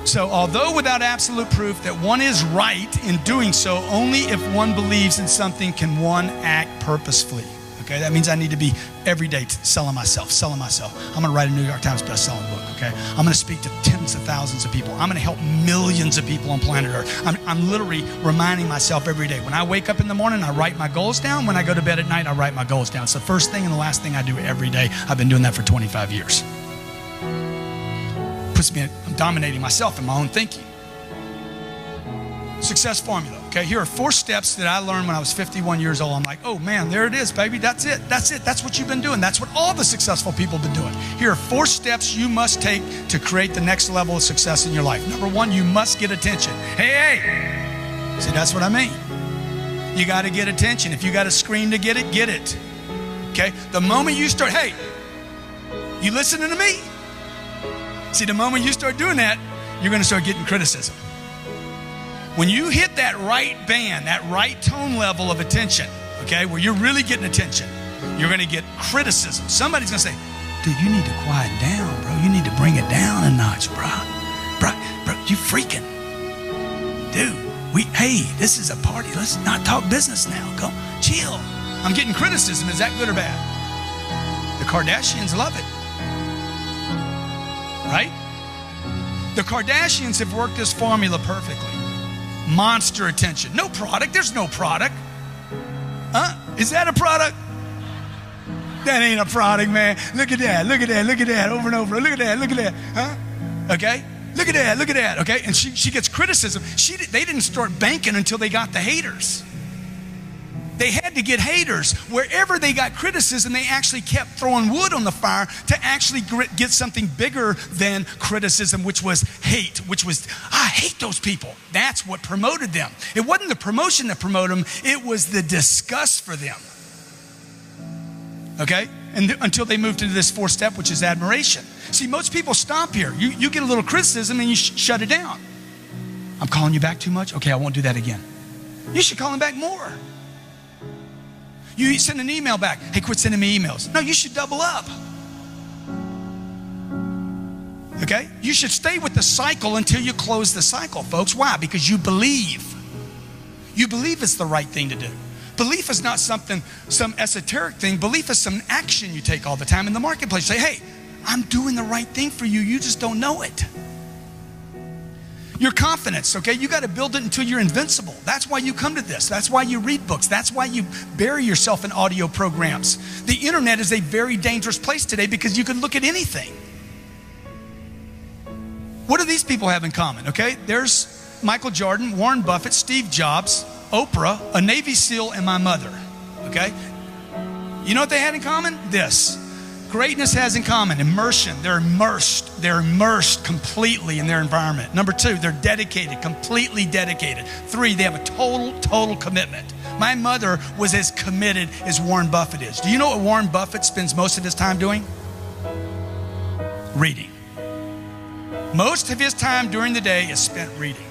So although without absolute proof that one is right in doing so, only if one believes in something can one act purposefully. Okay, that means I need to be every day selling myself. I'm going to write a New York Times best-selling book, okay? I'm going to speak to tens of thousands of people. I'm going to help millions of people on planet Earth. I'm literally reminding myself every day. When I wake up in the morning, I write my goals down. When I go to bed at night, I write my goals down. It's the first thing and the last thing I do every day. I've been doing that for 25 years. I'm dominating myself in my own thinking. Success formula. Okay, here are 4 steps that I learned when I was 51 years old. I'm like, oh man, there it is, baby. That's it. That's what you've been doing. That's what all the successful people have been doing. Here are 4 steps you must take to create the next level of success in your life. Number 1, you must get attention. Hey. See, that's what I mean. You got to get attention. If you got to scream to get it, get it. Okay, the moment you start, hey, you listening to me? See, the moment you start doing that, you're going to start getting criticism. When you hit that right band, that right tone level of attention, okay, where you're really getting attention, you're going to get criticism. Somebody's going to say, dude, you need to quiet down, bro. You need to bring it down a notch, bro. Bro, you freaking. Dude, hey, this is a party. Let's not talk business now. Go, chill. I'm getting criticism. Is that good or bad? The Kardashians love it. Right? The Kardashians have worked this formula perfectly. Monster attention. No product. There's no product. Huh? Is that a product? That ain't a product, man. Look at that. Look at that. Look at that. Over and over. Look at that. Look at that. Huh? Okay? Look at that. Look at that. Okay? And she gets criticism. They didn't start banking until they got the haters. They had to get haters. Wherever they got criticism, they actually kept throwing wood on the fire to actually get something bigger than criticism, which was hate, which was, I hate those people. That's what promoted them. It wasn't the promotion that promoted them. It was the disgust for them. Okay? And until they moved into this 4th step, which is admiration. See, most people stop here. You get a little criticism and you shut it down. I'm calling you back too much? Okay, I won't do that again. You should call him back more. You send an email back. Hey, quit sending me emails. No, you should double up. Okay? You should stay with the cycle until you close the cycle, folks. Why? Because you believe. You believe it's the right thing to do. Belief is not some esoteric thing. Belief is some action you take all the time in the marketplace. Say, hey, I'm doing the right thing for you. You just don't know it. Your confidence, okay? You got to build it until you're invincible. That's why you come to this. That's why you read books. That's why you bury yourself in audio programs. The internet is a very dangerous place today because you can look at anything. What do these people have in common, okay? There's Michael Jordan, Warren Buffett, Steve Jobs, Oprah, a Navy SEAL, and my mother, okay? You know what they had in common? This. Greatness has in common immersion. They're immersed completely in their environment. Number two, they're dedicated, completely dedicated. Three, they have a total commitment. My mother was as committed as Warren Buffett is. Do you know what Warren Buffett spends most of his time doing? Reading. Most of his time during the day is spent reading.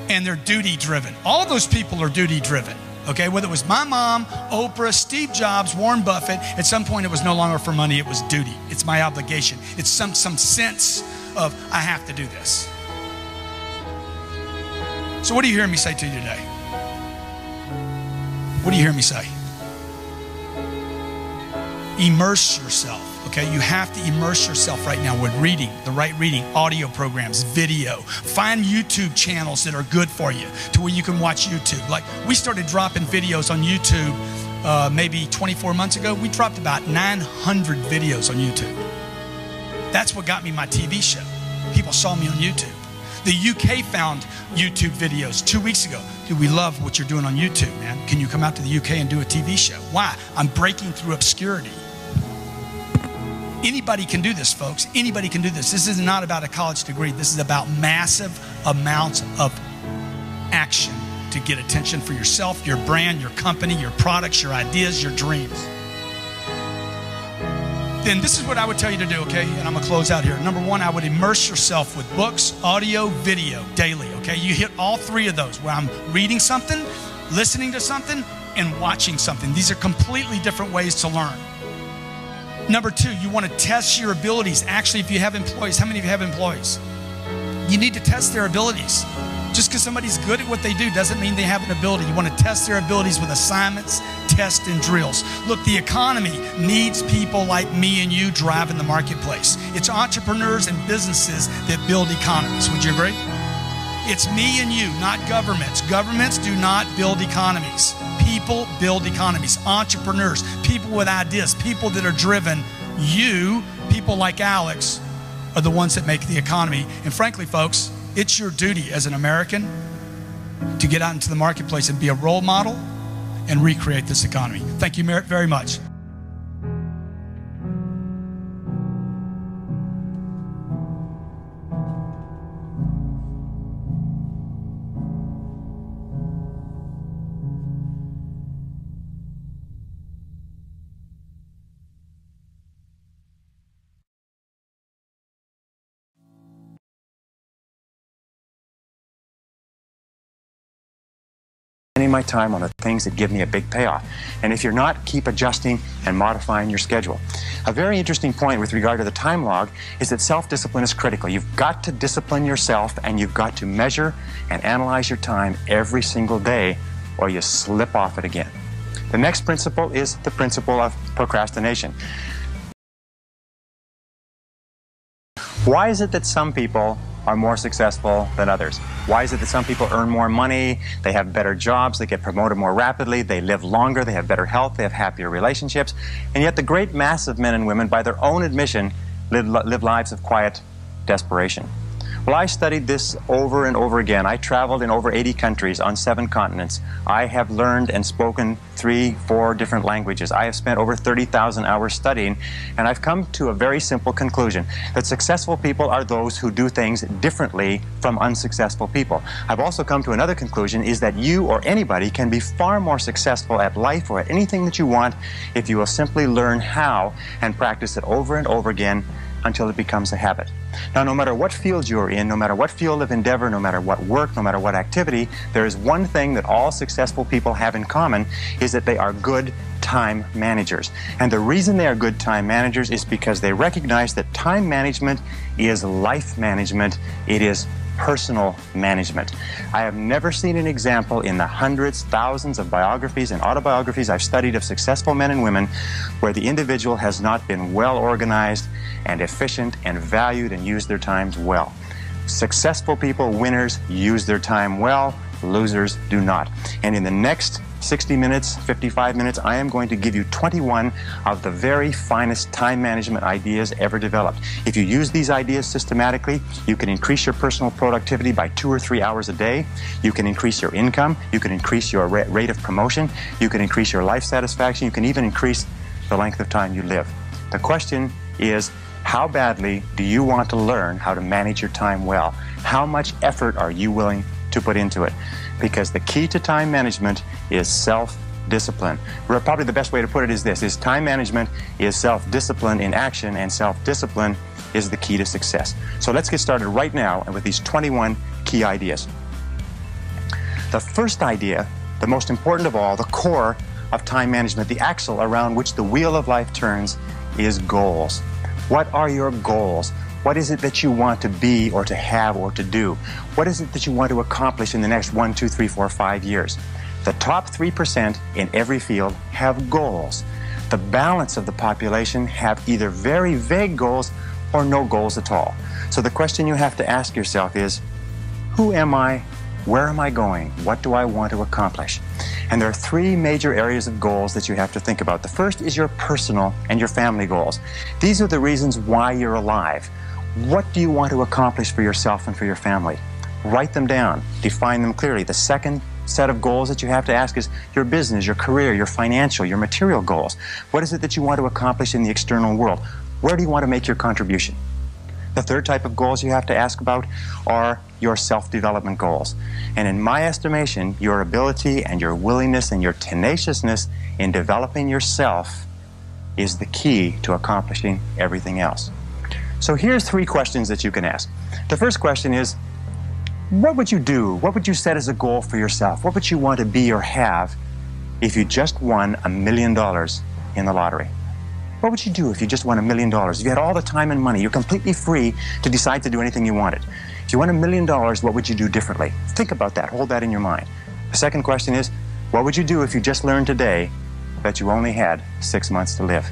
And they're duty driven. All of those people are duty driven. Okay, whether it was my mom, Oprah, Steve Jobs, Warren Buffett, at some point it was no longer for money, it was duty. It's my obligation. It's some sense of, I have to do this. So what are you hearing me say to you today? What are you hearing me say? Immerse yourself. Okay, you have to immerse yourself right now with reading, the right reading, audio programs, video. Find YouTube channels that are good for you to where you can watch YouTube. Like we started dropping videos on YouTube maybe 24 months ago. We dropped about 900 videos on YouTube. That's what got me my TV show. People saw me on YouTube. The UK found YouTube videos 2 weeks ago. Dude, we love what you're doing on YouTube, man. Can you come out to the UK and do a TV show? Why? I'm breaking through obscurity. Anybody can do this, folks. Anybody can do this. This is not about a college degree. This is about massive amounts of action to get attention for yourself, your brand, your company, your products, your ideas, your dreams. Then this is what I would tell you to do, okay? And I'm going to close out here. Number one, I would immerse yourself with books, audio, video daily, okay? You hit all three of those where I'm reading something, listening to something, and watching something. These are completely different ways to learn. Number two, you want to test your abilities. Actually, if you have employees, how many of you have employees? You need to test their abilities. Just because somebody's good at what they do doesn't mean they have an ability. You want to test their abilities with assignments, tests, and drills. Look, the economy needs people like me and you driving the marketplace. It's entrepreneurs and businesses that build economies. Would you agree? It's me and you, not governments. Governments do not build economies. People build economies. Entrepreneurs, people with ideas, people that are driven. You, people like Alex, are the ones that make the economy. And frankly, folks, it's your duty as an American to get out into the marketplace and be a role model and recreate this economy. Thank you very much. My time on the things that give me a big payoff. And if you're not, keep adjusting and modifying your schedule. A very interesting point with regard to the time log is that self-discipline is critical. You've got to discipline yourself and you've got to measure and analyze your time every single day or you slip off it again. The next principle is the principle of procrastination. Why is it that some people are more successful than others? Why is it that some people earn more money, they have better jobs, they get promoted more rapidly, they live longer, they have better health, they have happier relationships, and yet the great mass of men and women, by their own admission, live lives of quiet desperation? Well, I studied this over and over again. I traveled in over 80 countries on 7 continents. I have learned and spoken 3-4 different languages. I have spent over 30,000 hours studying, and I've come to a very simple conclusion, that successful people are those who do things differently from unsuccessful people. I've also come to another conclusion, is that you or anybody can be far more successful at life or at anything that you want if you will simply learn how and practice it over and over again until it becomes a habit. Now, no matter what field you're in, no matter what field of endeavor, no matter what work, no matter what activity, there is one thing that all successful people have in common, is that they are good time managers. And the reason they are good time managers is because they recognize that time management is life management. It is personal management. I have never seen an example in the hundreds, thousands of biographies and autobiographies I've studied of successful men and women where the individual has not been well organized and efficient and valued and used their times well. Successful people, winners, use their time well. Losers do not. And in the next 60 minutes, 55 minutes, I am going to give you 21 of the very finest time management ideas ever developed. If you use these ideas systematically, you can increase your personal productivity by 2 or 3 hours a day. You can increase your income. You can increase your rate of promotion. You can increase your life satisfaction. You can even increase the length of time you live. The question is, how badly do you want to learn how to manage your time well? How much effort are you willing to put into it? Because the key to time management is self-discipline. Probably the best way to put it is this, is time management is self-discipline in action, and self-discipline is the key to success. So let's get started right now with these 21 key ideas. The first idea, the most important of all, the core of time management, the axle around which the wheel of life turns, is goals. What are your goals? What is it that you want to be or to have or to do? What is it that you want to accomplish in the next 1, 2, 3, 4, 5 years? The top 3% in every field have goals. The balance of the population have either very vague goals or no goals at all. So the question you have to ask yourself is, who am I? Where am I going? What do I want to accomplish? And there are 3 major areas of goals that you have to think about. The first is your personal and your family goals. These are the reasons why you're alive. What do you want to accomplish for yourself and for your family? Write them down. Define them clearly. The second set of goals that you have to ask is your business, your career, your financial, your material goals. What is it that you want to accomplish in the external world? Where do you want to make your contribution? The third type of goals you have to ask about are your self-development goals. And in my estimation, your ability and your willingness and your tenaciousness in developing yourself is the key to accomplishing everything else. So here's 3 questions that you can ask. The first question is, what would you do? What would you set as a goal for yourself? What would you want to be or have if you just won $1 million in the lottery? What would you do if you just won $1 million? If you had all the time and money, you're completely free to decide to do anything you wanted. If you won $1 million, what would you do differently? Think about that. Hold that in your mind. The second question is, what would you do if you just learned today that you only had 6 months to live?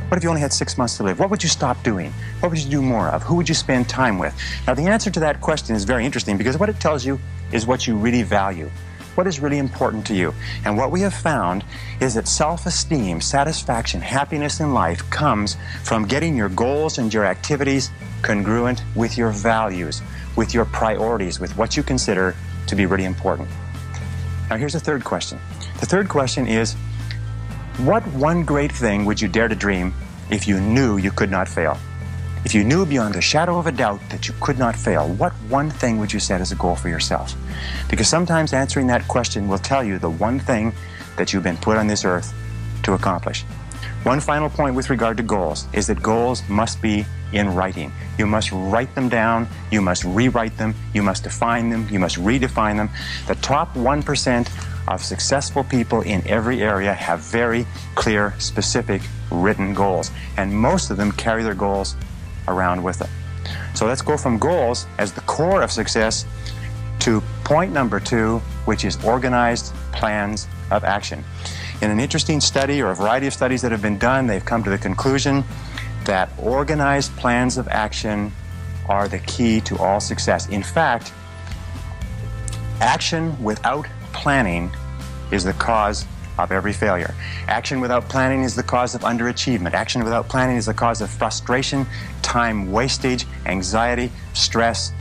What if you only had 6 months to live? What would you stop doing? What would you do more of? Who would you spend time with? Now, the answer to that question is very interesting because what it tells you is what you really value. What is really important to you? And what we have found is that self-esteem, satisfaction, happiness in life comes from getting your goals and your activities congruent with your values, with your priorities, with what you consider to be really important. Now, here's a third question. The third question is, what one great thing would you dare to dream if you knew you could not fail? If you knew beyond a shadow of a doubt that you could not fail, what one thing would you set as a goal for yourself? Because sometimes answering that question will tell you the one thing that you've been put on this earth to accomplish. One final point with regard to goals is that goals must be in writing. You must write them down, you must rewrite them, you must define them, you must redefine them. The top 1% of successful people in every area have very clear, specific, written goals. And most of them carry their goals around with them. So let's go from goals as the core of success to point number 2, which is organized plans of action. In an interesting study, or a variety of studies that have been done, they've come to the conclusion that organized plans of action are the key to all success. In fact, action without planning is the cause of every failure. Action without planning is the cause of underachievement. Action without planning is the cause of frustration, time wastage, anxiety, stress,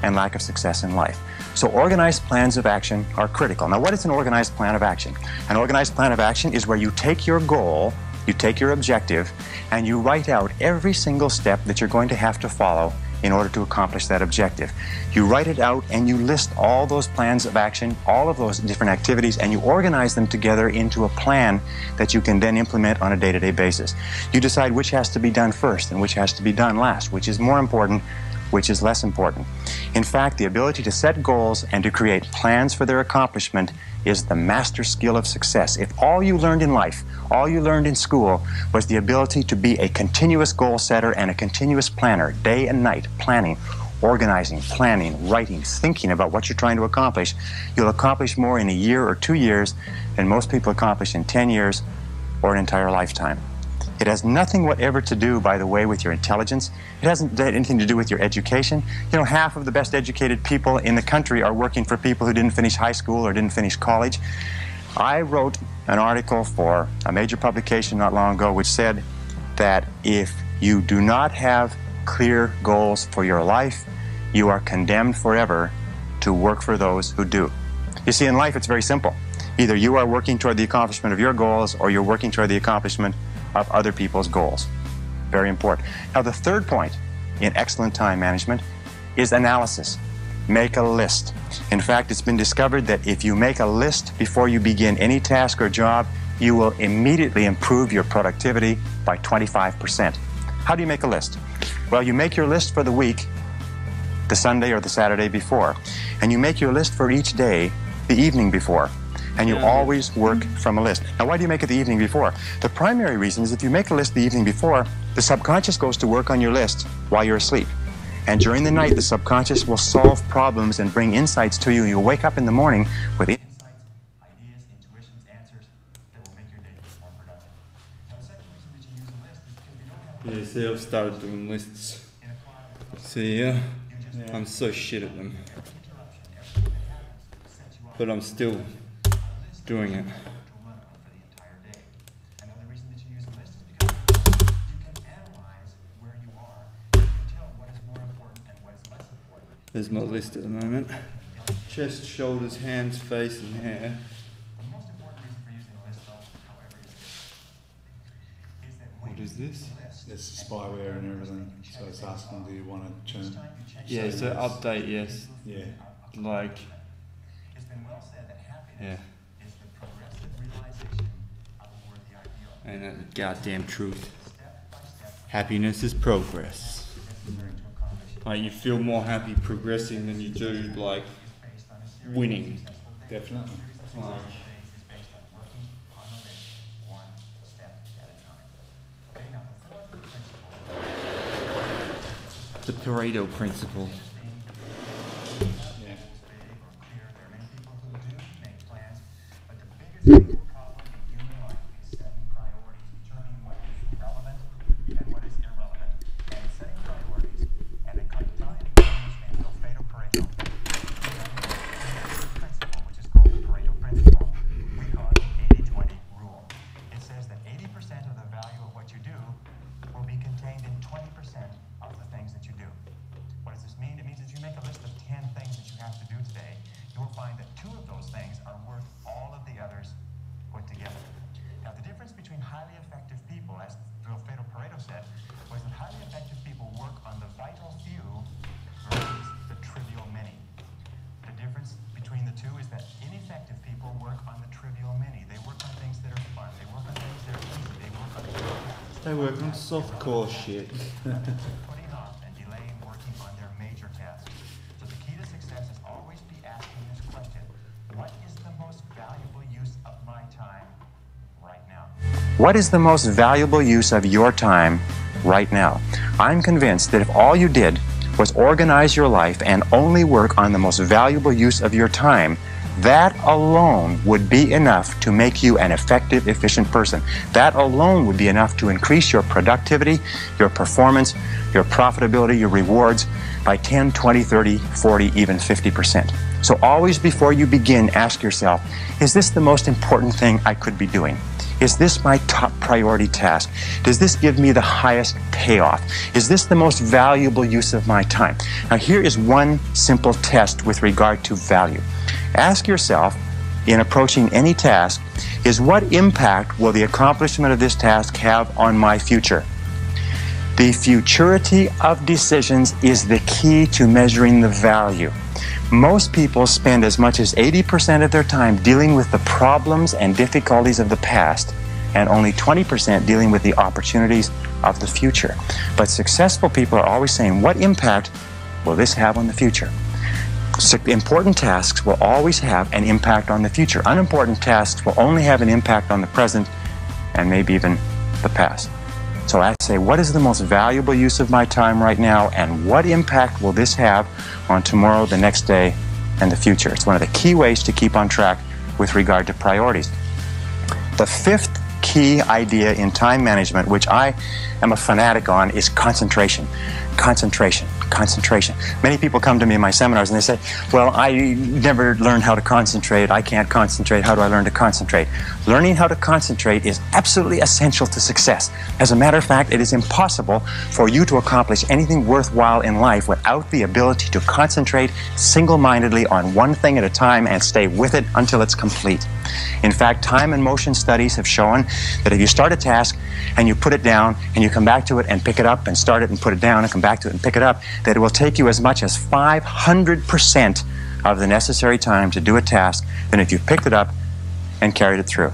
and lack of success in life. So organized plans of action are critical. Now, what is an organized plan of action? An organized plan of action is where you take your goal, you take your objective, and you write out every single step that you're going to have to follow in order to accomplish that objective. You write it out and you list all those plans of action, all of those different activities, and you organize them together into a plan that you can then implement on a day-to-day basis. You decide which has to be done first and which has to be done last, which is more important, which is less important. In fact, the ability to set goals and to create plans for their accomplishment is the master skill of success. If all you learned in life, all you learned in school was the ability to be a continuous goal setter and a continuous planner, day and night, planning, organizing, planning, writing, thinking about what you're trying to accomplish, you'll accomplish more in a year or 2 years than most people accomplish in 10 years or an entire lifetime. It has nothing whatever to do, by the way, with your intelligence. It hasn't anything to do with your education. You know, half of the best educated people in the country are working for people who didn't finish high school or didn't finish college. I wrote an article for a major publication not long ago which said that if you do not have clear goals for your life, you are condemned forever to work for those who do. You see, in life it's very simple. Either you are working toward the accomplishment of your goals or you're working toward the accomplishment of other people's goals. Very important. Now, the third point in excellent time management is analysis. Make a list. In fact, it's been discovered that if you make a list before you begin any task or job, you will immediately improve your productivity by 25%. How do you make a list? Well, you make your list for the week, the Sunday or the Saturday before, and you make your list for each day the evening before. And you always work from a list. Now, why do you make it the evening before? The primary reason is if you make a list the evening before, the subconscious goes to work on your list while you're asleep. And during the night, the subconscious will solve problems and bring insights to you. You'll wake up in the morning with insights, ideas, intuitions, answers that will make your day more productive. Now, the second reason that you use a list is because you don't have... Yeah, see, I've started doing lists. See, I'm so shit at them. But I'm still doing it. There's my list at the moment. Chest, shoulders, hands, face and hair. What is this? It's the spyware and everything. So it's asking, do you want to turn? Yeah, so update, yes. Yeah. Like, yeah. And that's the goddamn truth. Happiness is progress. Like, you feel more happy progressing than you do, like, winning. Definitely. Like, the Pareto principle. They work on softcore shit. Putting off and delaying working on their major tasks. So the key to success is always be asking this question: what is the most valuable use of my time right now? What is the most valuable use of your time right now? I'm convinced that if all you did was organize your life and only work on the most valuable use of your time, that alone would be enough to make you an effective, efficient person. That alone would be enough to increase your productivity, your performance, your profitability, your rewards by 10, 20, 30, 40, even 50%. So always before you begin, ask yourself, is this the most important thing I could be doing? Is this my top priority task? Does this give me the highest payoff? Is this the most valuable use of my time? Now here is one simple test with regard to value. Ask yourself, in approaching any task, is what impact will the accomplishment of this task have on my future? The futurity of decisions is the key to measuring the value. Most people spend as much as 80% of their time dealing with the problems and difficulties of the past, and only 20% dealing with the opportunities of the future. But successful people are always saying, what impact will this have on the future? Important tasks will always have an impact on the future. Unimportant tasks will only have an impact on the present and maybe even the past. So I say, what is the most valuable use of my time right now, and what impact will this have on tomorrow, the next day, and the future? It's one of the key ways to keep on track with regard to priorities. The fifth key key idea in time management, which I am a fanatic on, is concentration. Concentration, concentration. Many people come to me in my seminars and they say, well, I never learned how to concentrate. I can't concentrate. How do I learn to concentrate? Learning how to concentrate is absolutely essential to success. As a matter of fact, it is impossible for you to accomplish anything worthwhile in life without the ability to concentrate single-mindedly on one thing at a time and stay with it until it's complete. In fact, time and motion studies have shown that if you start a task and you put it down and you come back to it and pick it up and start it and put it down and come back to it and pick it up, that it will take you as much as 500% of the necessary time to do a task than if you picked it up and carried it through.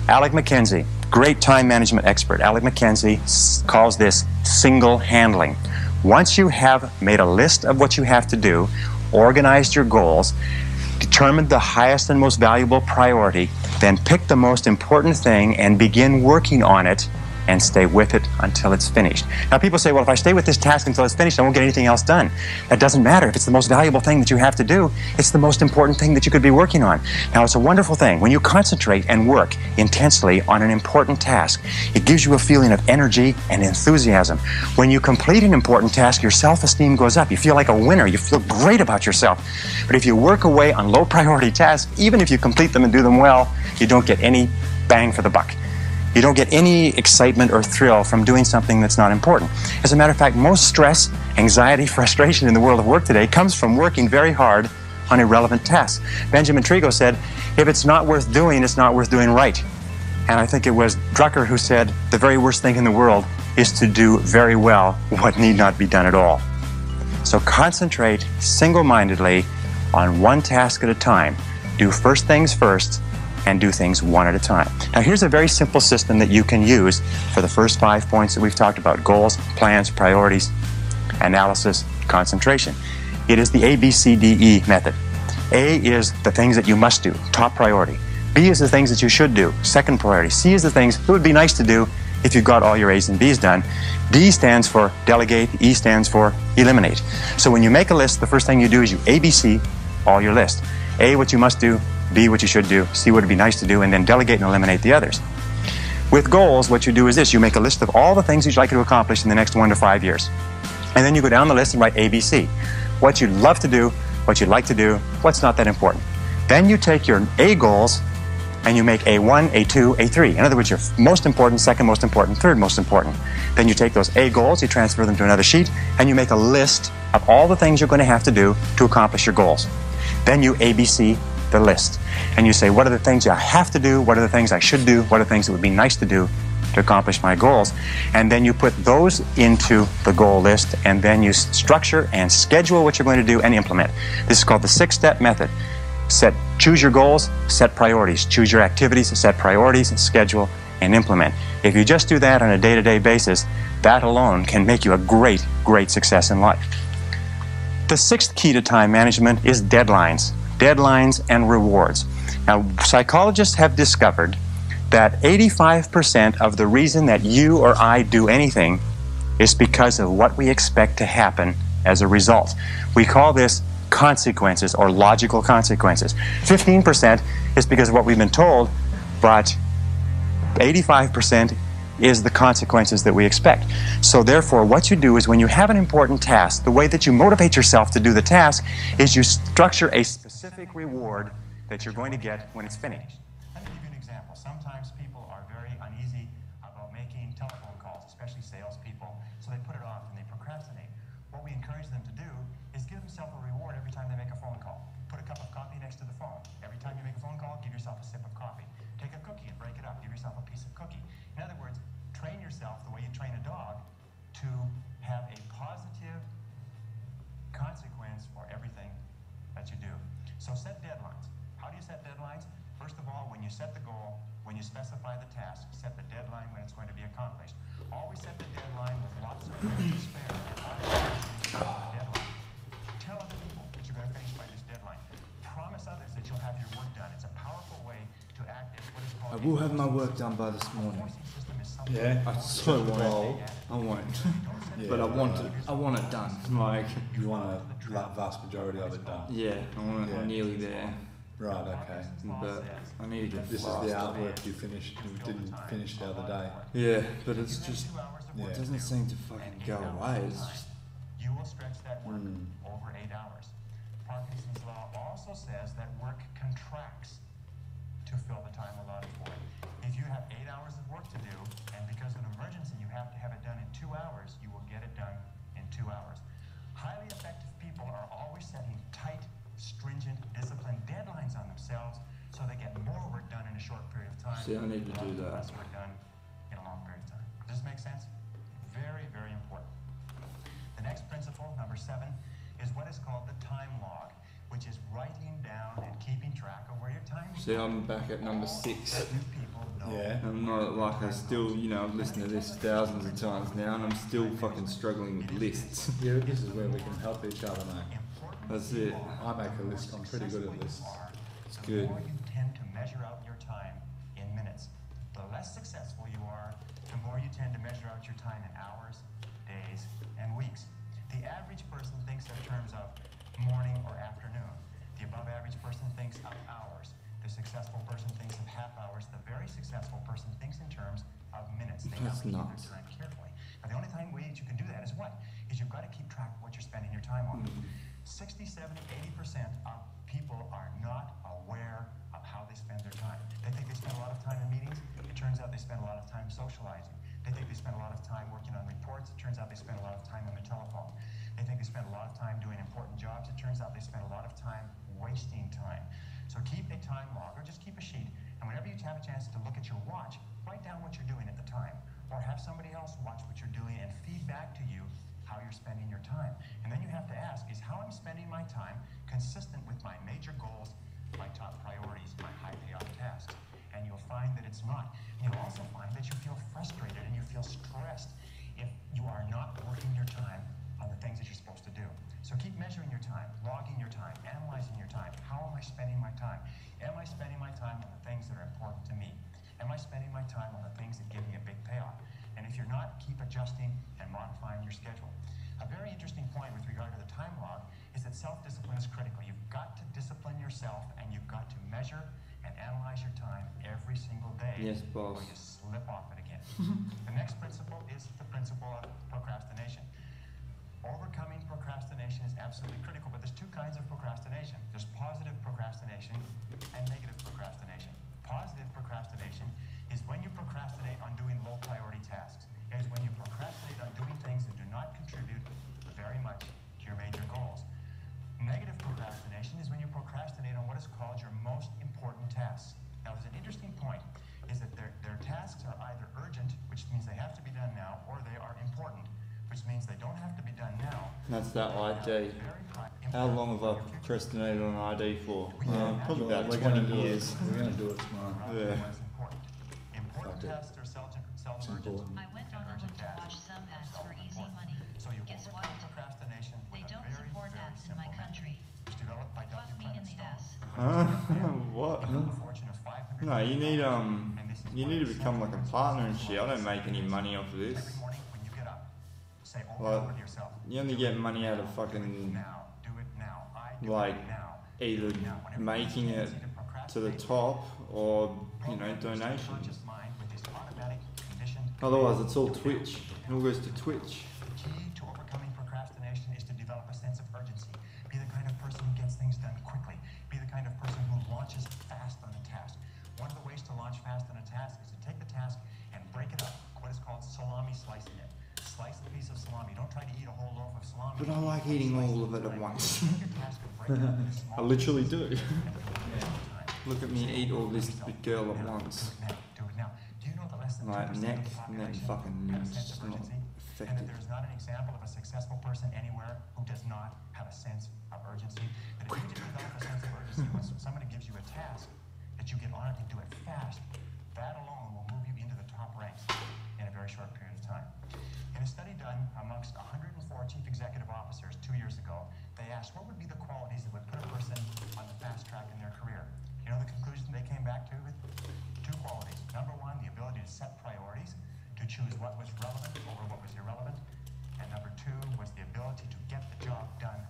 Alec McKenzie, great time management expert. Alec McKenzie calls this single handling. Once you have made a list of what you have to do, organized your goals, determined the highest and most valuable priority, then pick the most important thing and begin working on it and stay with it until it's finished. Now people say, well, if I stay with this task until it's finished, I won't get anything else done. That doesn't matter. If it's the most valuable thing that you have to do, it's the most important thing that you could be working on. Now it's a wonderful thing. When you concentrate and work intensely on an important task, it gives you a feeling of energy and enthusiasm. When you complete an important task, your self-esteem goes up. You feel like a winner. You feel great about yourself. But if you work away on low priority tasks, even if you complete them and do them well, you don't get any bang for the buck. You don't get any excitement or thrill from doing something that's not important. As a matter of fact, most stress, anxiety, frustration in the world of work today comes from working very hard on irrelevant tasks. Benjamin Trigo said, if it's not worth doing, it's not worth doing right. And I think it was Drucker who said, the very worst thing in the world is to do very well what need not be done at all. So concentrate single-mindedly on one task at a time. Do first things first, and do things one at a time. Now here's a very simple system that you can use for the first 5 points that we've talked about: goals, plans, priorities, analysis, concentration. It is the ABCDE method. A is the things that you must do, top priority. B is the things that you should do, second priority. C is the things that would be nice to do if you got all your A's and B's done. D stands for delegate, E stands for eliminate. So when you make a list, the first thing you do is you ABC all your list. A, what you must do, B, what you should do, C, what would be nice to do, and then delegate and eliminate the others. With goals, what you do is this: you make a list of all the things you'd like to accomplish in the next 1 to 5 years. And then you go down the list and write ABC. What you'd love to do, what you'd like to do, what's not that important. Then you take your A goals and you make A1, A2, A3. In other words, your most important, second most important, third most important. Then you take those A goals, you transfer them to another sheet, and you make a list of all the things you're going to have to do to accomplish your goals. Then you ABC the list, and you say, what are the things I have to do, what are the things I should do, what are the things that would be nice to do to accomplish my goals, and then you put those into the goal list, and then you structure and schedule what you're going to do and implement. This is called the 6-step method. Choose your goals, set priorities. Choose your activities, set priorities, schedule, and implement. If you just do that on a day-to-day basis, that alone can make you a great, great success in life. The 6th key to time management is deadlines. Deadlines and rewards. Now, psychologists have discovered that 85% of the reason that you or I do anything is because of what we expect to happen as a result. We call this consequences or logical consequences. 15% is because of what we've been told, but 85% is the consequences that we expect. So therefore, what you do is when you have an important task, the way that you motivate yourself to do the task is you structure a specific reward that you're going to get when it's finished. Let me give you an example. Sometimes people are very uneasy about making telephone calls, especially salespeople, so they put it off and they procrastinate. What we encourage them to do is give themselves a reward every time they make a phone call. Put a cup of coffee next to the phone. Every time you make a phone call, give yourself a sip of coffee. Take a cookie and break it up. Give yourself a piece of cookie. In other words, train yourself the way you train a dog to have a positive consequence for everything that you do. So set deadlines. How do you set deadlines? First of all, when you set the goal, when you specify the task, set the deadline when it's going to be accomplished. Always set the deadline with lots of time to spare. The deadline. Tell other people that you're going to finish by this deadline. Promise others that you'll have your work done. It's a powerful way to act as what is called... I will have my work done by this morning. Yeah. I so want it. I won't. Yeah, But I want it done. Like, you want a vast majority of it done. yeah, I'm nearly there. Right, okay. but I need to get This is faster. the artwork you finished, you didn't finish the other day. Yeah, but it's just, Yeah. it doesn't seem to fucking go away. It's just, You will stretch that work over 8 hours. Parkinson's law also says that work contracts to fill the time allotted for it. If you have 8 hours of work to do, and because of an emergency you have to have it done in 2 hours, you will get it done in 2 hours. Highly effective people are always setting tight, stringent, disciplined deadlines on themselves so they get more work done in a short period of time. See, I need to do that. Less work done in a long period of time. Does this make sense? Very, very important. The next principle, number 7, is what is called the time log, which is writing down and keeping track of where your time is. see, I'm back at number 6. People know. Yeah. I'm not like I still, you know, I've listened to this thousands of times now, and I'm still fucking struggling with lists. Yeah, this is where we can help each other, mate. That's it. I make a list, I'm pretty good at lists. It's good. The more you tend to measure out your time in minutes, the less successful you are, the more you tend to measure out your time in hours, days, and weeks. The average person thinks in terms of morning or afternoon. The above average person thinks of hours. The successful person thinks of half hours. The very successful person thinks in terms of minutes. They That's allocate nuts. their time carefully. Now the only way that you can do that is what? Is you've got to keep track of what you're spending your time on. 60, 70, 80% of people are not aware of how they spend their time. They think they spend a lot of time in meetings. It turns out they spend a lot of time socializing. They think they spend a lot of time working on reports. It turns out they spend a lot of time on the telephone. They think they spend a lot of time doing important jobs. It turns out they spend a lot of time wasting time. So keep a time log, or just keep a sheet. And whenever you have a chance to look at your watch, write down what you're doing at the time. Or have somebody else watch what you're doing and feed back to you how you're spending your time. And then you have to ask, is how I'm spending my time consistent with my major goals, my top priorities, my high payoff tasks? And you'll find that it's not. You'll also find that you feel frustrated and you feel stressed if you are not working your time on the things that you're supposed to do. So keep measuring your time, logging your time, analyzing your time. How am I spending my time? Am I spending my time on the things that are important to me? Am I spending my time on the things that give me a big payoff? And if you're not, keep adjusting and modifying your schedule. A very interesting point with regard to the time log is that self-discipline is critical. You've got to discipline yourself, and you've got to measure and analyze your time every single day. Yes, boss. Or you slip off it again. The next principle is the principle of procrastination. Overcoming procrastination is absolutely critical, but there's 2 kinds of procrastination. There's positive procrastination and negative procrastination. Positive procrastination is when you procrastinate on doing low priority tasks. It is when you procrastinate on doing things that do not contribute very much to your major goals. Negative procrastination is when you procrastinate on what is called your most important tasks. Now, there's an interesting point, is that their tasks are either urgent, which means they have to be done now, or they are important, which means they don't have to be done now. That's that ID. How long have I procrastinated on ID for? Probably about We're 20 gonna do years. it. We're going to do it tomorrow. Yeah. Important Fuck it. tasks are seldom It's urgent. important. I went on a look to watch some ads for easy money. So you Guess what? overcome procrastination with They a don't very, support very ads in my simple country. method. It was developed by Fuck Dr. me in Clement the Stone. ass. What? A fortune of $500 No, you need and this is you why need to it's become like a partner and shit. I don't Every make any money off of this. morning when you get up, say over Like, and over to yourself. you only get money out of fucking Now, do it now. I do like it now. either Now, whenever you making have a it tendency to to the procrastinate, top or, you know, program your donations. subconscious mind with this automatic conditioned Otherwise, it's all Twitch. It all goes to Twitch. The key to overcoming procrastination is to develop a sense of urgency. Be the kind of person who gets things done quickly. Be the kind of person who launches fast on a task. One of the ways to launch fast on a task is to take the task and break it up, what is called salami slicing it. Slice a piece of salami. Don't try to eat a whole loaf of salami. But I like eating all of it at once. Take your task and break it up into I small literally pieces do. and do it time. Look at me eat all this big girl at once. Do it now. Do you know that less than Like 2% neck, of the neck population fucking have a is sense just of not urgency? And that effective. there's not an example of a successful person anywhere who does not have a sense of urgency? That if you develop a sense of urgency when somebody gives you a task, that you get on it and do it fast, that alone will move you into the top ranks in a very short period of time. In a study done amongst 104 chief executive officers 2 years ago, they asked what would be the qualities that would put a person on the fast track in their career. You know the conclusion they came back to? With 2 qualities. Number 1, the ability to set priorities, to choose what was relevant over what was irrelevant. And number 2 was the ability to get the job done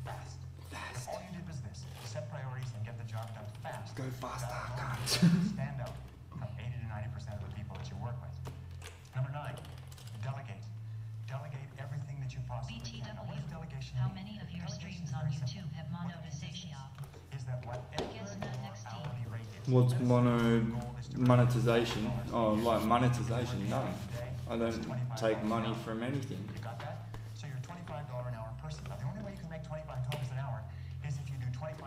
fast. If all you did was this, set priorities and get the job done fast, go faster, Stand out from 80 to 90% of the people that you work with. Number 9, delegate. Delegate everything that you possibly can. Now, what is delegation How mean? many of your Delegation streams is on very YouTube simple. have What it means monetization? is that whatever Guess not your next to you. hourly rate is, What's let's say your goal is to earn monetization? Oh, $50 like monetization? No, I It's don't $25 take an money hour. from anything. You got that? So you're a $25 an hour person. Now, the only way you can make $25 an hour is if you do $25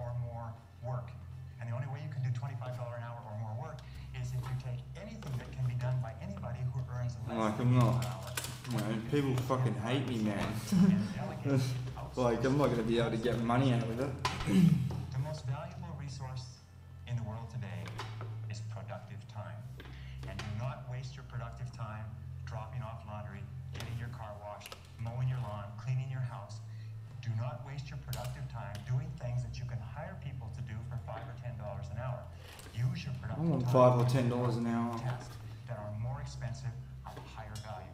or more work. And the only way you can do $25 an hour or more work is if you take anything that can be done by anybody who earns less Like, than I'm not. $80 an hour. You know, people fucking hate me, man. And delegate Like, I'm not gonna be able to get money out of it. The most valuable resource in the world today is productive time. And do not waste your productive time dropping off laundry, getting your car washed, mowing your lawn, cleaning your house. Do not waste your productive time doing things that you can hire people to do for $5 or $10 an hour. Use your I productive want time $5 or $10 an hour. for tasks that are more expensive of higher value.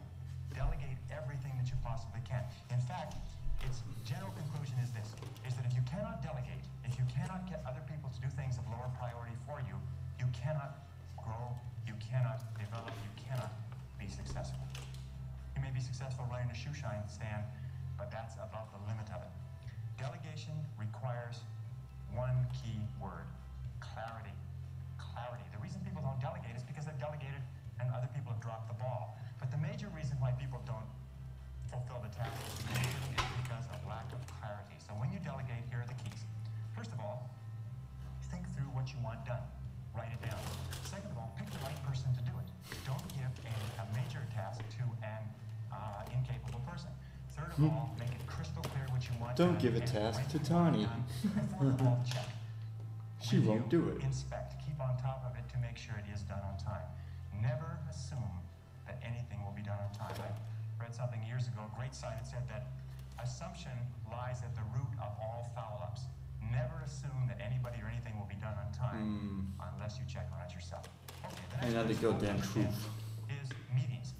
Delegate everything that you possibly can. In fact, its general conclusion is this, is that if you cannot delegate, if you cannot get other people to do things of lower priority for you, you cannot grow, you cannot develop, you cannot be successful. You may be successful running a shoe shine stand, but that's about the limit of it. Delegation requires one key word, clarity. Clarity. The reason people don't delegate is because they've delegated and other people have dropped the ball. But the major reason why people don't fulfill the task is because of lack of clarity. So when you delegate, here are the keys. First of all, think through what you want done. Write it down. Second of all, pick the right person to do it. Don't give a major task to an incapable person. Third of all, make it crystal clear what you want Don't done give a and task when to you want it Tani. done. And fourth of all, check. She Review, won't do it. Inspect, keep on top of it to make sure it is done on time. Never assume that anything will be done on time. I read something years ago, a great site, it said that assumption lies at the root of all foul-ups. Never assume that anybody or anything will be done on time unless you check on it yourself. Okay, the next Another one goddamn truth. is meetings.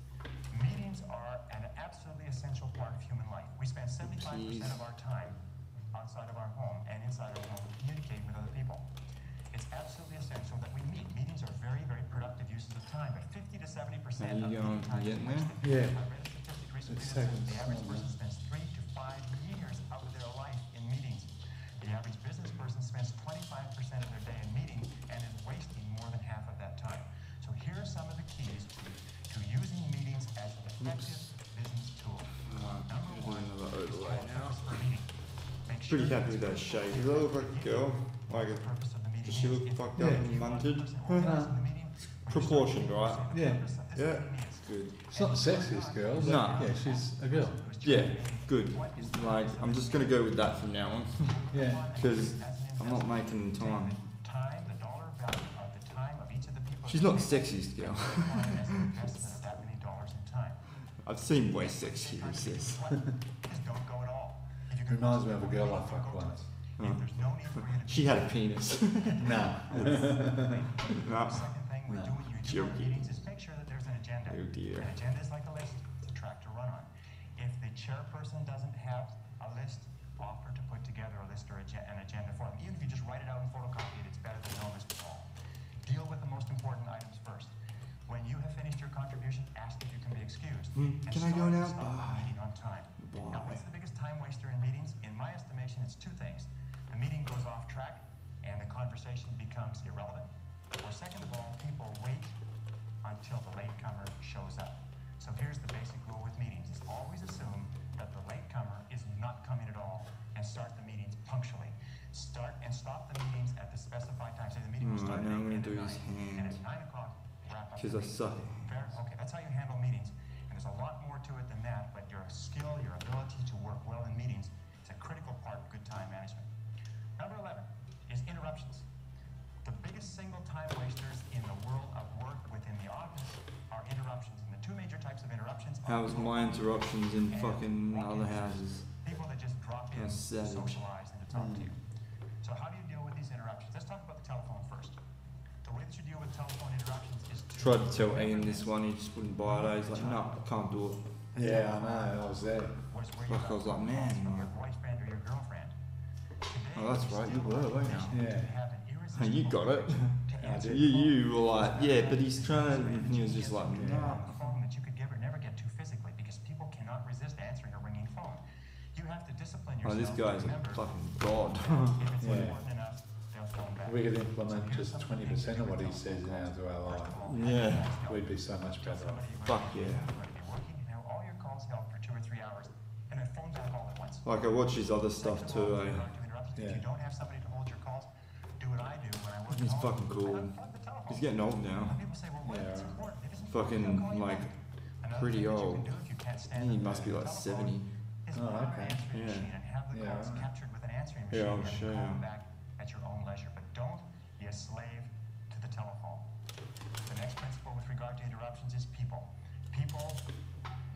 Meetings are an absolutely essential part of human life. We spend 75% of our time outside of our home and inside our home communicating with other people. It's absolutely essential that we meet. Meetings are very, very productive uses of time, but 50 to 70% Are of you meeting time is getting there? wasted. Yeah. I read a statistic recently It's that says seconds. the average person spends 3 to 5 years out of their life in meetings. The average business person spends 25% of their day in meetings and is wasting more than half of that time. So here are some of the keys to using meetings as an effective business tool. Number one, is called purpose for meeting. Make sure Pretty that happy with that it's shade. crystal Does that look clear like a girl? Like, what the purpose of the meeting does she is. look If- fucked if up you and want munted? the person organizing the meeting, when you Proportioned, start right? meeting, Yeah. say the purpose of this Yeah. meeting is. Good. It's not the sexiest girl, but No. yeah, she's a girl. Yeah, good. Like, I'm just gonna go with that from now on. Yeah. Because I'm not making time. Time, the dollar value of the time of each of the people. She's not the sexiest girl. As an investment of that many dollars in time. I've seen way sexier as this. Just don't go at all. If you can Reminds me of a possibly girl I avoid it, fucked don't go to once. it. If there's no need for you to She had a penis. No. No. The second thing we do when you do our Joking. meetings is make sure that there's an agenda. Oh, dear. An agenda is like a list, it's a track to run on. If the chairperson doesn't have a list, offer to put together a list or an agenda for them. Even if you just write it out and photocopy it, it's better than no list at all. Deal with the most important items first. When you have finished your contribution, ask if you can be excused. And Can I go start now? and stop the Bye. meeting on time. Now, what's the biggest time waster in meetings? In my estimation, it's two things. The meeting goes off track and the conversation becomes irrelevant. Or second of all, people wait until the latecomer shows up. So here's the basic rule with meetings, is always assume that the latecomer is not coming at all and start the meetings punctually. Start and stop the meetings at the specified time. Say the meeting will start Right, now I'm at 8 gonna do and his at 9, and hand. at 9 o'clock, wrap up. Because the I meeting. suck. Fair? Okay, that's how you handle meetings. And there's a lot more to it than that, but your skill, your ability to work well in meetings is a critical part of good time management. Number 11 is interruptions. The biggest single time wasters in the world of work within the office are interruptions. And the two major types of interruptions are How's my interruptions in fucking other houses? people that just drop in, That's savage. socialize, and to talk to you. So how do you deal with these interruptions? Let's talk about the telephone first. The way that you deal with telephone interruptions is to Tried to tell Ian this one, he just wouldn't buy it. He's like, no, I can't do it. Yeah, I know. I was there. was where you Like, I was got like, phone calls man, from your like- boyfriend or your girlfriend. Today, Oh, that's we right, still you were, weren't you? have Yeah. an irresistible You got it. to answer You were like, yeah, but he's trying. And he was just like, the nah. phone that you could give or never get to physically, because people cannot resist answering a ringing phone. You have to discipline Oh, yourself. this guy's a fucking god. If it's Yeah. important enough, they'll phone back. We could implement just 20% of what he says now to our life. Yeah. We'd be so much better off. Fuck yeah. You're going to be working and have all your calls held for 2 or 3 hours, and then phone back all at once. Like I watch his other stuff too. If you don't have somebody to hold your calls, do what I do when I work He's at home. fucking cool. Unplug the telephone. He's getting old now. People say, well, what if it's important? It isn't Fucking, important, they'll call you like, back. Another pretty thing that you old. can do if you can't I stand think he the must be like telephone 70. is Oh, go on an okay. answering Yeah. machine and have the Yeah, calls right. captured with an answering Yeah, machine I'll and show call them you. back at your own leisure. But don't be a slave to the telephone. The next principle with regard to interruptions is people.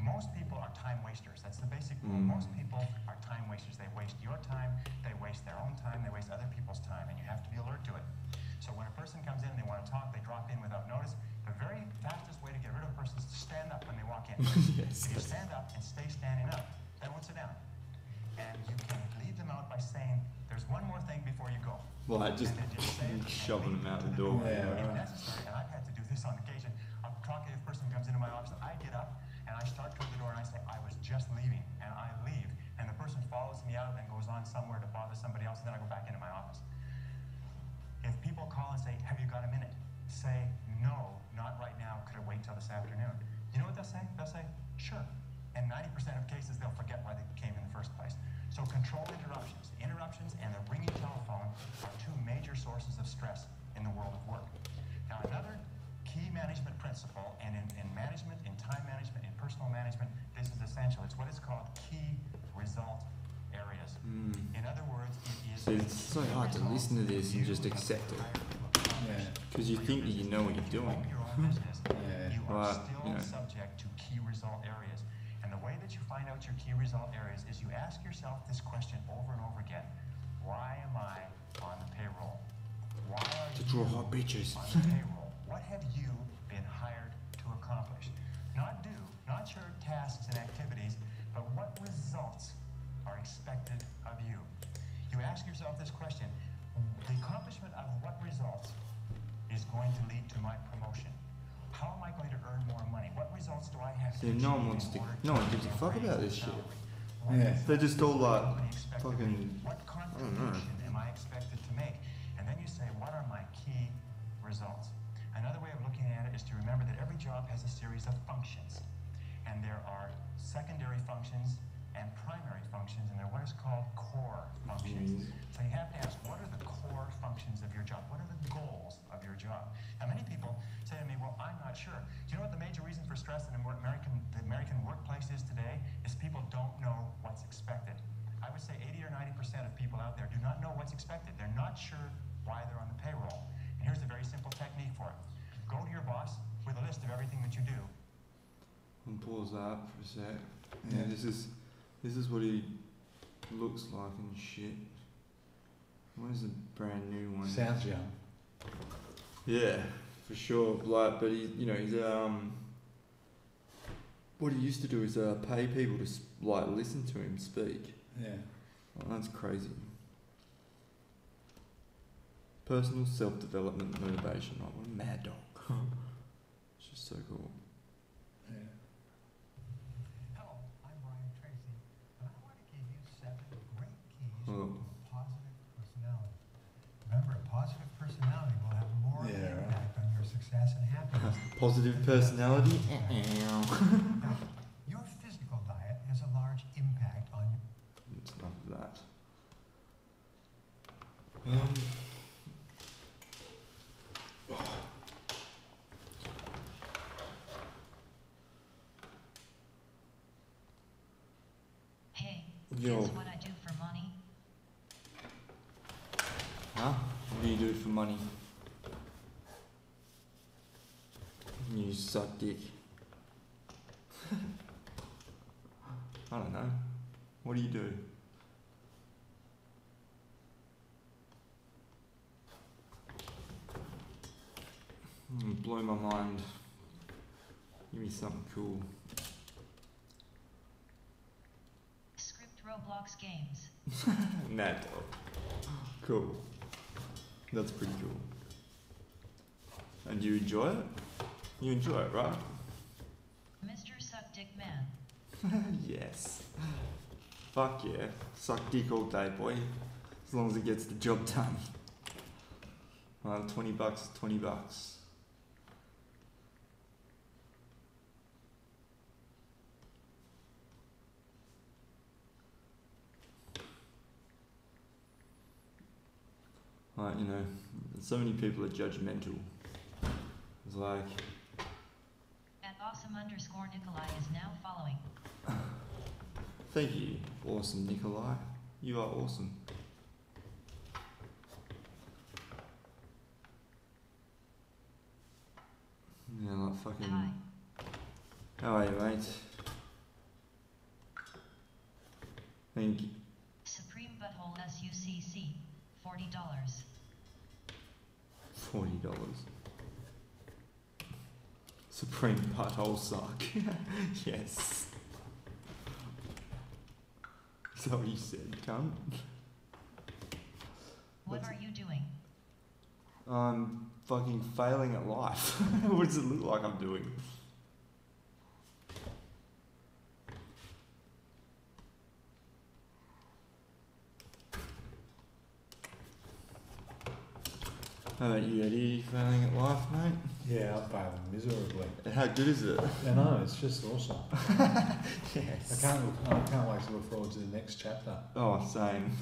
Most people are time wasters. That's the basic rule. Most people are time wasters. They waste your time, they waste their own time, they waste other people's time, and you have to be alert to it. So when a person comes in and they want to talk, they drop in without notice. The very fastest way to get rid of a person is to stand up when they walk in. Yes. If you stand up and stay standing up, they won't sit down. And you can lead them out by saying, there's one more thing before you go. Like just And then just say it and shoving him lead out to the door. Yeah, If right. necessary, and I've had to do this on occasion, I'm talking, if a person comes into my office, I get up and I start toward the door and I say, I was just leaving, and I leave, and the person follows me out and goes on somewhere to bother somebody else, and then I go back into my office. If people call and say, have you got a minute? Say, no, not right now, could I wait till this afternoon? You know what they'll say? They'll say, sure. And 90% of cases, they'll forget why they came in the first place. So control interruptions. Interruptions and the ringing telephone are two major sources of stress in the world of work. Now, another key management principle, and in management, in time management, in personal management, this is essential. It's what is called key result areas. In other words, it is... So it's so hard to listen to this and just accept it. Yeah. Because you think that you know what you're doing. Your own business, Yeah. you are Right, still you know. subject to key result areas. And the way that you find out your key result areas is you ask yourself this question over and over again. Why am I on the payroll? Why are To you draw hot bitches. on the payroll? What have you been hired to accomplish? Not do, not your tasks and activities, but what results are expected of you? You ask yourself this question. The accomplishment of what results is going to lead to my promotion? How am I going to earn more money? What results do I have to See, no one achieve wants in to. order No one gives a fuck raise about the this shit. salary? Yeah. They're just all like, What expect of me? fucking. What contribution am I expected to make? And then you say, what are my key results? Another way of looking at it is to remember that every job has a series of functions. And there are secondary functions and primary functions, and they're what is called core functions. So you have to ask, what are the core functions of your job? What are the goals of your job? Now, many people say to me, well, I'm not sure. Do you know what the major reason for stress in the American workplace is today? Is people don't know what's expected. I would say 80 or 90% of people out there do not know what's expected. They're not sure why they're on the payroll. And here's a very simple technique for it. Go to your boss with a list of everything that you do. And pause that for a sec. Yeah, this is what he looks like and shit. Where's the brand new one? Sounds young. Yeah, for sure. Like, but he, you know, he's what he used to do is pay people to like listen to him speak. Yeah. Oh, that's crazy. Personal self-development motivation. Like, what a mad dog. It's just so cool. Yeah. Hello, I'm Brian Tracy, and I want to give you 7 great keys Oh. to a positive personality. Remember, a positive personality will have more Yeah, right. impact on your success and happiness. Positive personality. Now, your physical diet has a large impact on your... It's enough of that. Hey, Yo. guess what I do for money? Huh? What do you do for money? You suck dick. I don't know. What do you do? Blow my mind. Give me something cool. Script Roblox games. Mad dog. Cool. That's pretty cool. And you enjoy it? You enjoy it, right? Mr. Suck Dick Man. Yes. Fuck yeah. Suck dick all day, boy. As long as it gets the job done. Well, $20 is $20. Like, you know, so many people are judgmental. It's like, At awesome_Nikolai is now following. thank you, awesome Nikolai. You are awesome. Yeah, like fucking. Hi. How are you, mate? Thank you. Supreme Butthole SUCC. $40. $40. Supreme butthole suck. Yes. Is that what you said, cunt? What are you doing? I'm fucking failing at life. What does it look like I'm doing? How about you, Eddie? Failing at life, mate? Yeah, I'm failing miserably. How good is it? I know, it's just awesome. Yes. I can't wait to look forward to the next chapter. Oh, same.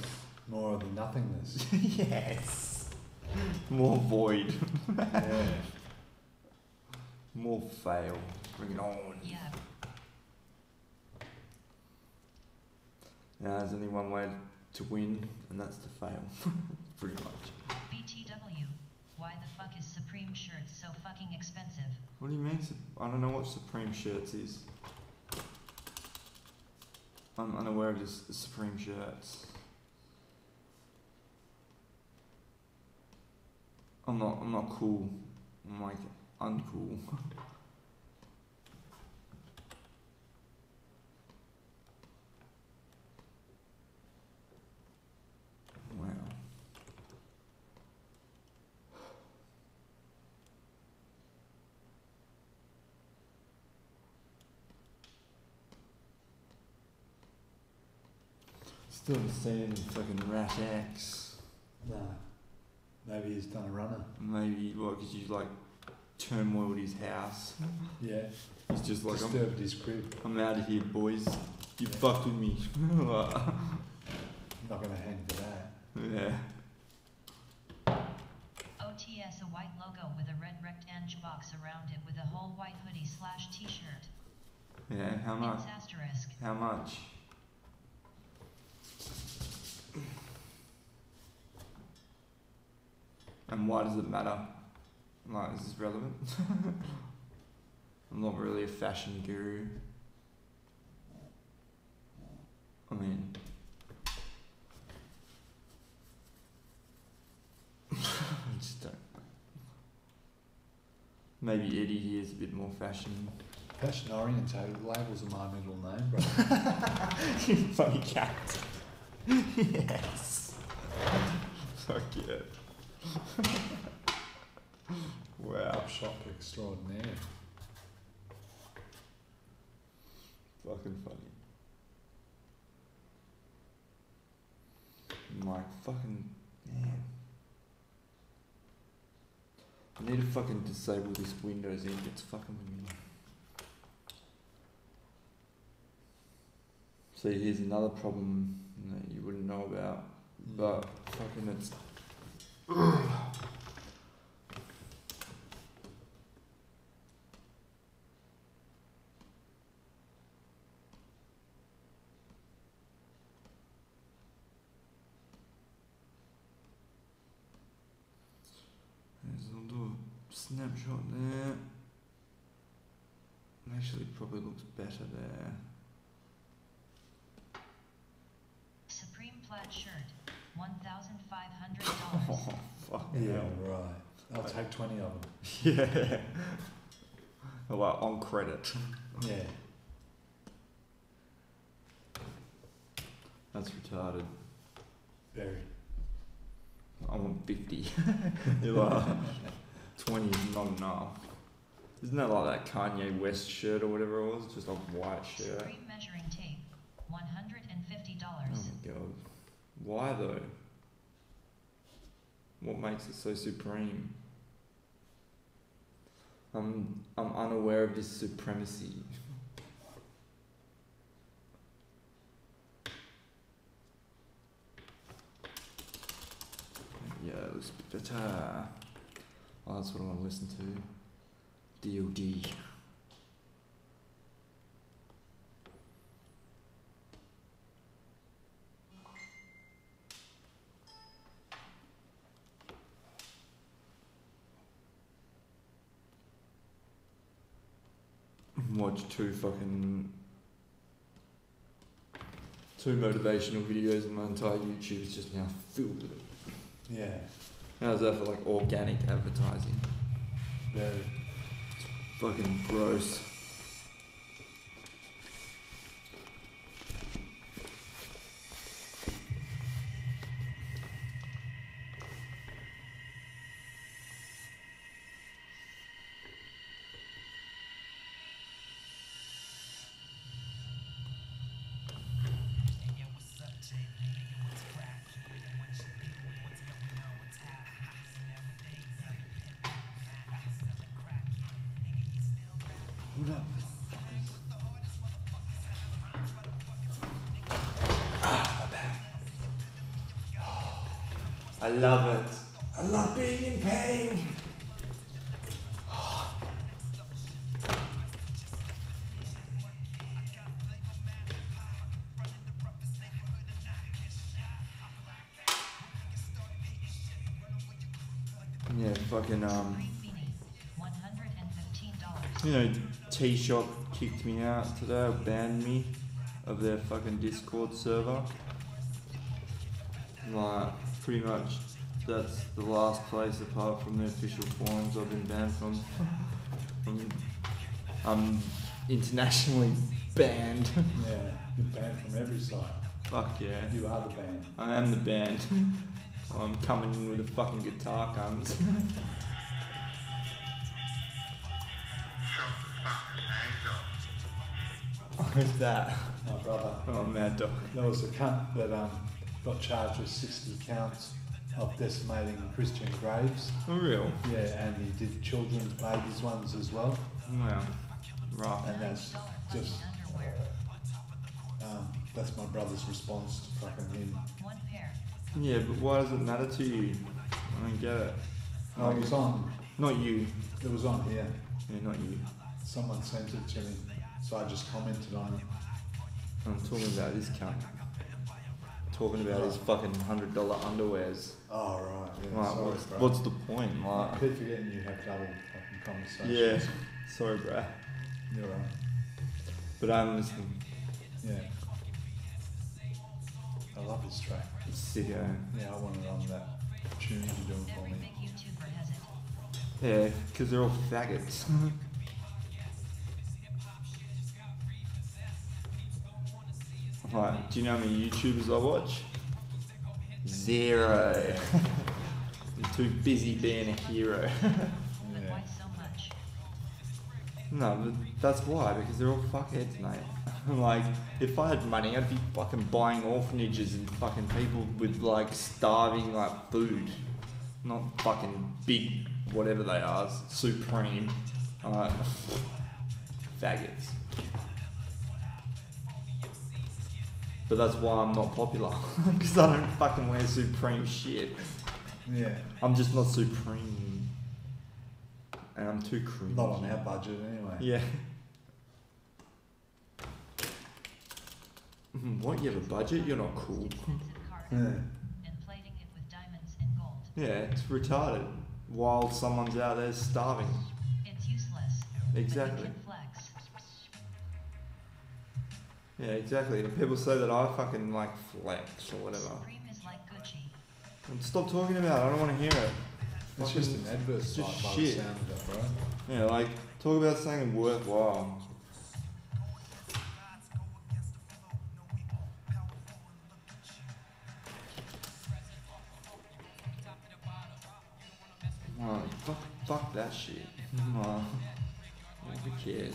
More of the nothingness. Yes. More void. Yeah. More fail. Bring it on. Yeah. Now, there's only one way to win, and that's to fail. Pretty much. BTW. Why the fuck is Supreme shirts so fucking expensive? What do you mean? I don't know what Supreme shirts is. I'm unaware of this Supreme shirts. I'm not cool. I'm like uncool. Wow. Still haven't seen fucking Rat X. No. Maybe he's done a runner. Maybe, well, because you like turmoiled his house. Yeah. He's just like, Disturbed his crib. I'm out of here, boys. You Yeah. fucked with me. I'm not going to hang for that. Yeah. OTS a white logo with a red rectangle box around it with a whole white hoodie / t-shirt. Yeah, how much? It's asterisk. How much? And why does it matter? Like, is this relevant? I'm not really a fashion guru. I mean, I just don't. Maybe Eddie here is a bit more fashion. Fashion orientated labels are my middle name, bro. You funny cat. Yes. Fuck yeah. Wow. Top shop extraordinaire. Fucking funny. My fucking man. I need to fucking disable this Windows ink. It's fucking with me. See, here's another problem that you wouldn't know about, but fucking it's. I'll do a snapshot there. Actually, probably looks better there. Supreme plaid shirt. $1,500. Oh, fuck. Yeah, right. I'll take 20 of them. Yeah. Well, on credit. Yeah. That's retarded. Very. I want 50. You're like, 20 is not enough. Isn't that like that Kanye West shirt or whatever it was? Just a white shirt. Supreme measuring tape, $150. Oh my god. Why though? What makes it so supreme? I'm unaware of this supremacy. Yeah, it looks better. Oh, that's what I want to listen to. DOD. Watch two motivational videos and my entire YouTube is just now filled with it. Yeah. How's that for like organic advertising? Very. Fucking gross. What up? I love it. I love being in pain. Yeah, fucking $115. you know, T-Shop kicked me out today, or banned me of their fucking Discord server. Like, pretty much, that's the last place apart from the official forums I've been banned from. I'm internationally banned. Yeah. You're banned from every site. Fuck yeah. You are the band. I am the band. I'm coming in with a fucking guitar, cunts. Who's that? My brother. Oh, Mad Dog. There was a cunt that got charged with 60 counts of decimating Christian graves. For real? Yeah, and he did children's babies ones as well. Wow. Rough. And that's just, that's my brother's response to fucking him. One pair. Yeah, but why does it matter to you? I don't get it. Oh, it was on, Not you. it was on here. Yeah, not you. Someone sent it to me, so I just commented on it. I'm talking about this cunt. Talking about his fucking $100 underwears. Oh, right, yeah, Like, sorry, what's, bro. what's the point? I Like, keep forgetting you have double fucking conversations. yeah. Sorry, bruh. You're right. But I'm listening. Yeah. I love this track. Sicko. Yeah, I want it on that tune you're doing for Every me. big YouTuber has it. Yeah, because they're all faggots. Right, do you know how many YouTubers I watch? Zero. You're too busy being a hero. But Yeah. why so much? No, but that's why, because they're all fuckheads, mate. Like, if I had money, I'd be fucking buying orphanages and fucking people with, like, starving, like, food. Not fucking big, whatever they are, supreme. Faggots. But that's why I'm not popular. Because I don't fucking wear supreme shit. Yeah. I'm just not supreme. And I'm too cringe. Not on our budget anyway. Yeah. What, you have a budget? You're not cool. Expensive car Yeah. and plating it with diamonds and gold. Yeah, it's retarded. While someone's out there starving. It's useless. Exactly. But you can flex. Yeah, exactly. And people say that I fucking like flex or whatever. Supreme is like Gucci. And stop talking about it. I don't want to hear it. It's Fucking- just an adverse it's site just by shit. the sound of it, bro. Yeah, like, talk about something worthwhile. fuck that shit. Who cares?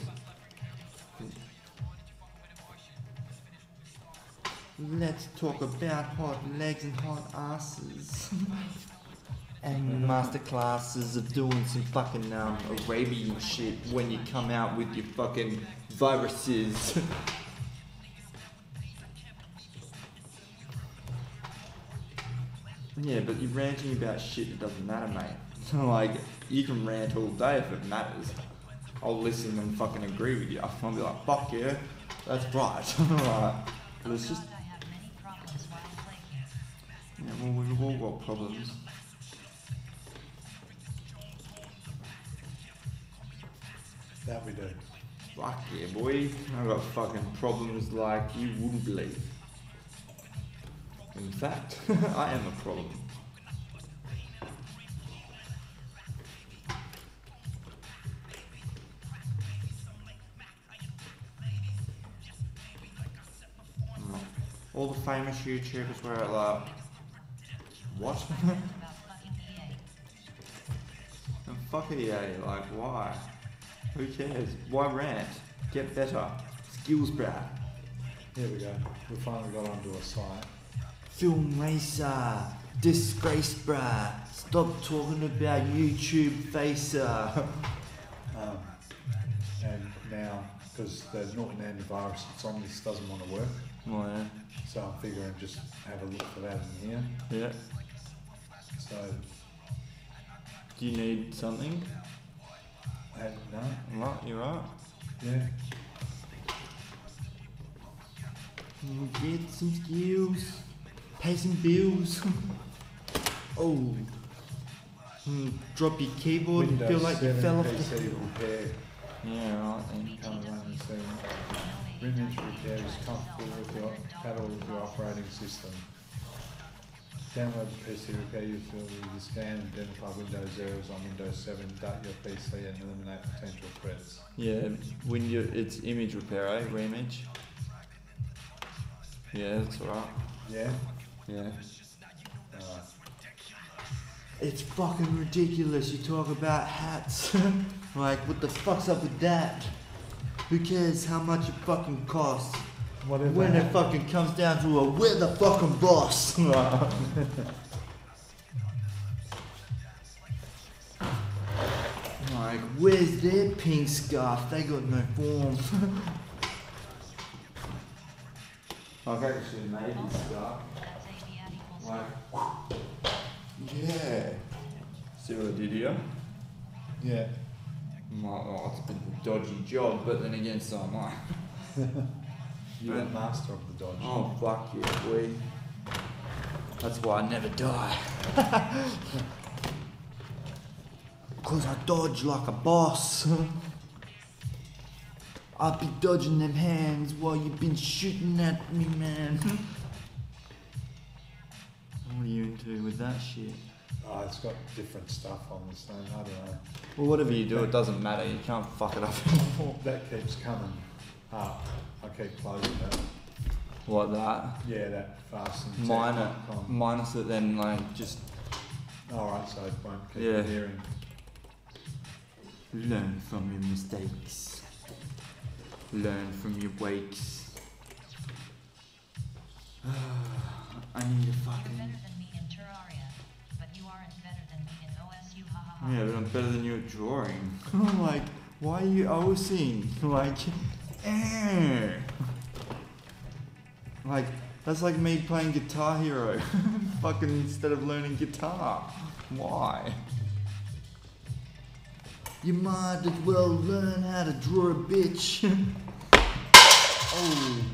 Let's talk about hot legs and hot asses. And masterclasses of doing some fucking Arabian shit when you come out with your fucking viruses. Yeah, but you're ranting about shit that doesn't matter, mate. Like, you can rant all day if it matters. I'll listen and fucking agree with you. I'll be like, fuck yeah, that's right. Right. But it's just... I have many problems while playing. Yeah, well, we've all got problems. That we do. Fuck yeah, boy. I've got fucking problems like you wouldn't believe. In fact, I am a problem. All the famous YouTubers were like, what? About fucking EA. And fuck EA, like why? Who cares? Why rant? Get better. Skills, bruh. Here we go. We finally got onto a site. Film racer. Disgrace, bruh. Stop talking about YouTube facer. And now, because the Norton antivirus that's on this doesn't want to work, Oh yeah. so I'm figuring just have a look for that in here. Yeah. So, Do you need something? no, Right, you're right. yeah. Get some skills. Pay some bills. Oh. Drop your keyboard and feel like you fell off PC the... repair. Yeah, right then. Come around and see. Image repair is comfortable with your compatible with your operating system. Download the PC repair utility to scan and identify Windows errors on Windows 7, date your PC and eliminate potential threats. Yeah, when you it's image repair, eh? Reimage. Yeah, that's right. Yeah? Yeah. Alright. It's fucking ridiculous. You talk about hats. Like, what the fuck's up with that? Who cares how much it fucking costs? Whatever. When it fucking comes down to a we're the fucking boss. Like, where's their pink scarf? They got no form. I've actually made this scarf. That's AD equals Like, yeah. See what I did here? Yeah. Oh, it's been a dodgy job, but then again, so am I. You're the master of the dodge. Oh, fuck yeah, boy. That's why I never die. Cause I dodge like a boss. I'll be dodging them hands while you've been shooting at me, man. What are you into with that shit? Oh, it's got different stuff on this thing, I don't know. Well, whatever you do, it doesn't matter. You can't fuck it up anymore. That keeps coming up. I keep closing it. Like that. Yeah, that fast and Minus it, then like just Alright, so it won't keep Yeah. hearing. learn from your mistakes. Learn from your wakes. I need a You're fucking... better than me in Terraria, but you aren't better than me in OSU, ha ha ha. Yeah, but I'm better than you at drawing. Like, why are you OSing? Like, Like, that's like me playing Guitar Hero. Fucking instead of learning guitar. Why? You might as well learn how to draw a bitch. Oh.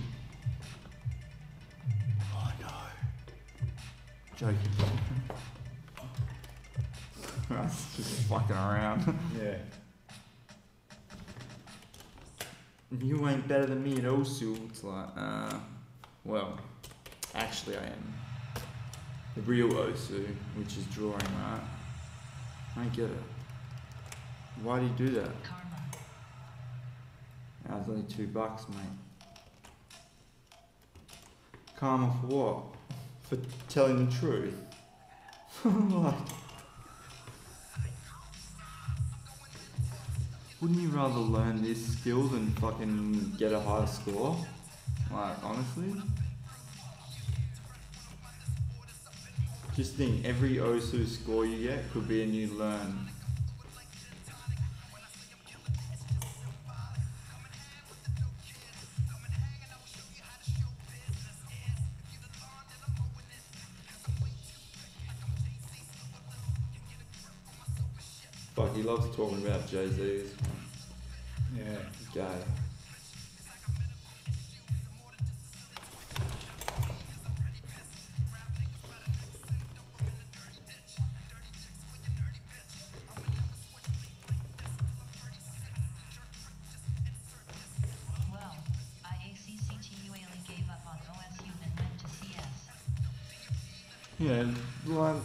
Oh no. Joking. That's just fucking around. Yeah. You ain't better than me at OSU. It's like, well, actually I am. The real OSU, which is drawing, right? I don't get it. Why do you do that? Karma. That was only $2, mate. Karma for what? For telling the truth. Like, Wouldn't you rather learn this skill than fucking get a higher score? Like, honestly? Just think, every OSU score you get could be a new learn. Fuck, he loves talking about Jay-Z's. Yeah. Gay. Well, IACCTUALE gave up on OSU and went to CS. Yeah, like,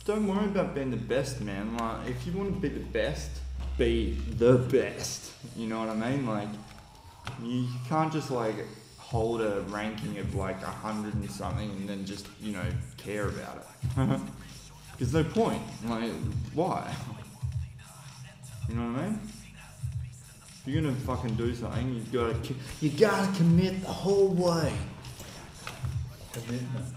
don't worry about being the best, man. Like, if you want to be the best, be the best. You know what I mean? Like, you can't just like hold a ranking of like 100 and something and then just, you know, care about it. There's no point. Like, why? You know what I mean? If you're gonna fucking do something, you gotta commit the whole way. Commitment.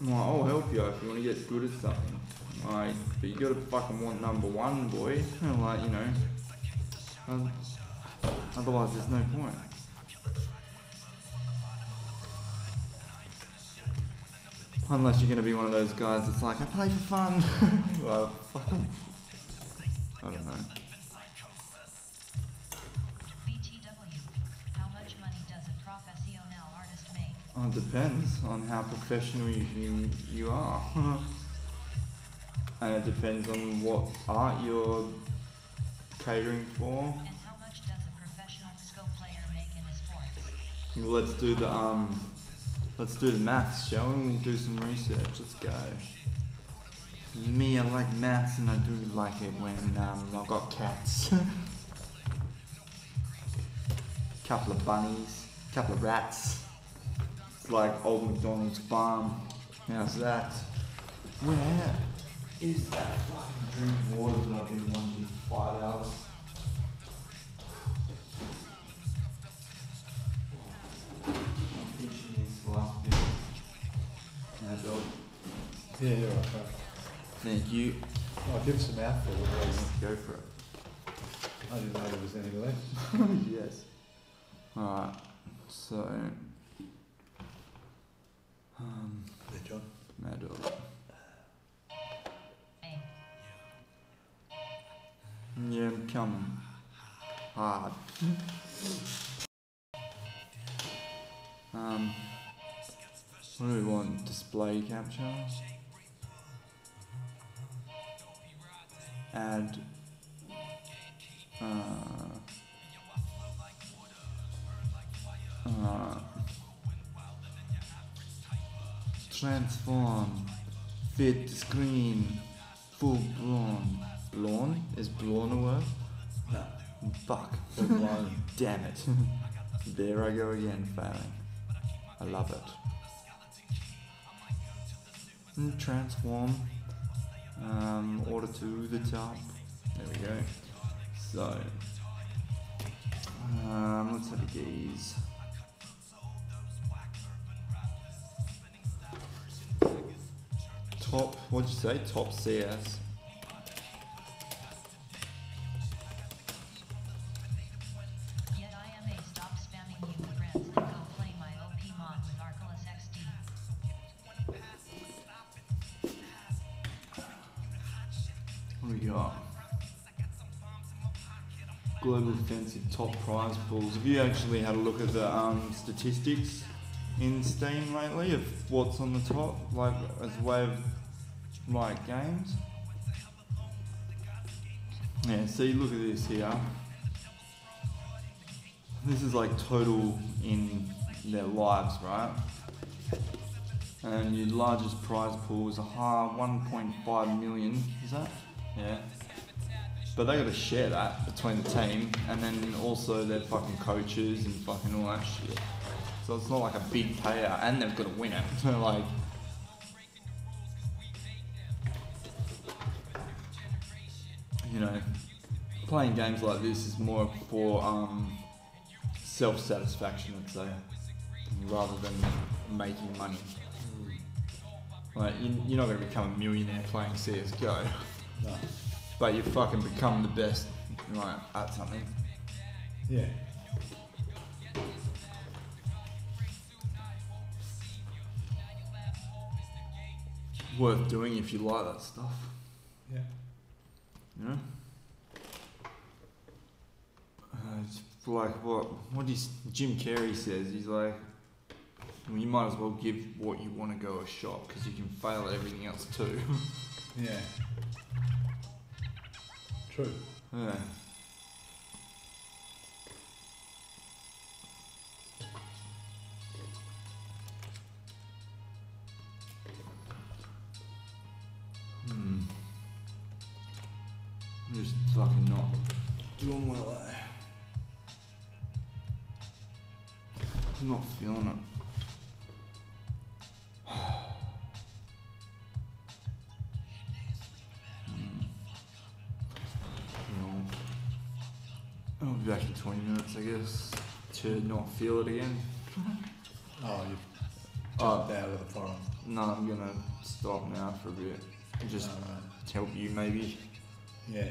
Well, I'll help you if you want to get good at something. Like, but you gotta fucking want number one, boy. Like, you know. Otherwise, there's no point. Unless you're gonna be one of those guys that's like, I play for fun. Well, fuck. I don't know. BTW, how much money does a professional artist make? Oh, it depends on how professional you are. And it depends on what art you're catering for. And how much does a professional disco player make in a sport? Well, let's do the maths, shall we? We'll do some research. Let's go. Me, I like maths, and I do like it when I've got cats. Couple of bunnies, couple of rats. It's like old McDonald's farm. How's that? Where is that fucking drink water that I've been wanting for 5 hours? I'm finishing this last bit. Now, dog. Yeah, you're right. Right. Thank you. I'll give some mouthful. Go for it. I didn't know there was any left. Yes. Alright, so. There, John. Mad dog. Hey, Yeah, I'm coming. Hard. What do we want? Display capture? Add. Transform. Fit screen. Full blown. Blown? Is blown a word? No. Fuck. Full blown. Damn it. There I go again, failing. I love it. And transform. Order to the top. There we go. So. Let's have a gaze. Top, what'd you say? Top CS. yet I am a stop spamming you friends and go play my OP mod with Arculus XD. What do we got? Global offensive top prize pools. Have you actually had a look at the statistics in Steam lately of what's on the top, like as a way of like games? Yeah, see, look at this here. This is like total in their lives, right? And your largest prize pool is a high 1.5 million, is that? Yeah. But they gotta share that between the team and then also their fucking coaches and fucking all that shit. So it's not like a big payout and they've gotta win it. So like, you know, playing games like this is more for self-satisfaction, I'd say, rather than making money. Like, you're not going to become a millionaire playing CSGO, No. but you fucking become the best, like, at something. Yeah. Worth doing if you like that stuff, Yeah. you know? It's like what Jim Carrey says, he's like, well, you might as well give what you want to go a shot, because you can fail at everything else too. Yeah. True. Yeah. I'm just fucking not doing well there. I'm not feeling it. I'll be back in 20 minutes, I guess, to not feel it again. Oh, you've jumped out of the forum. No, I'm gonna stop now for a bit. Just Right. help you maybe. Yeah.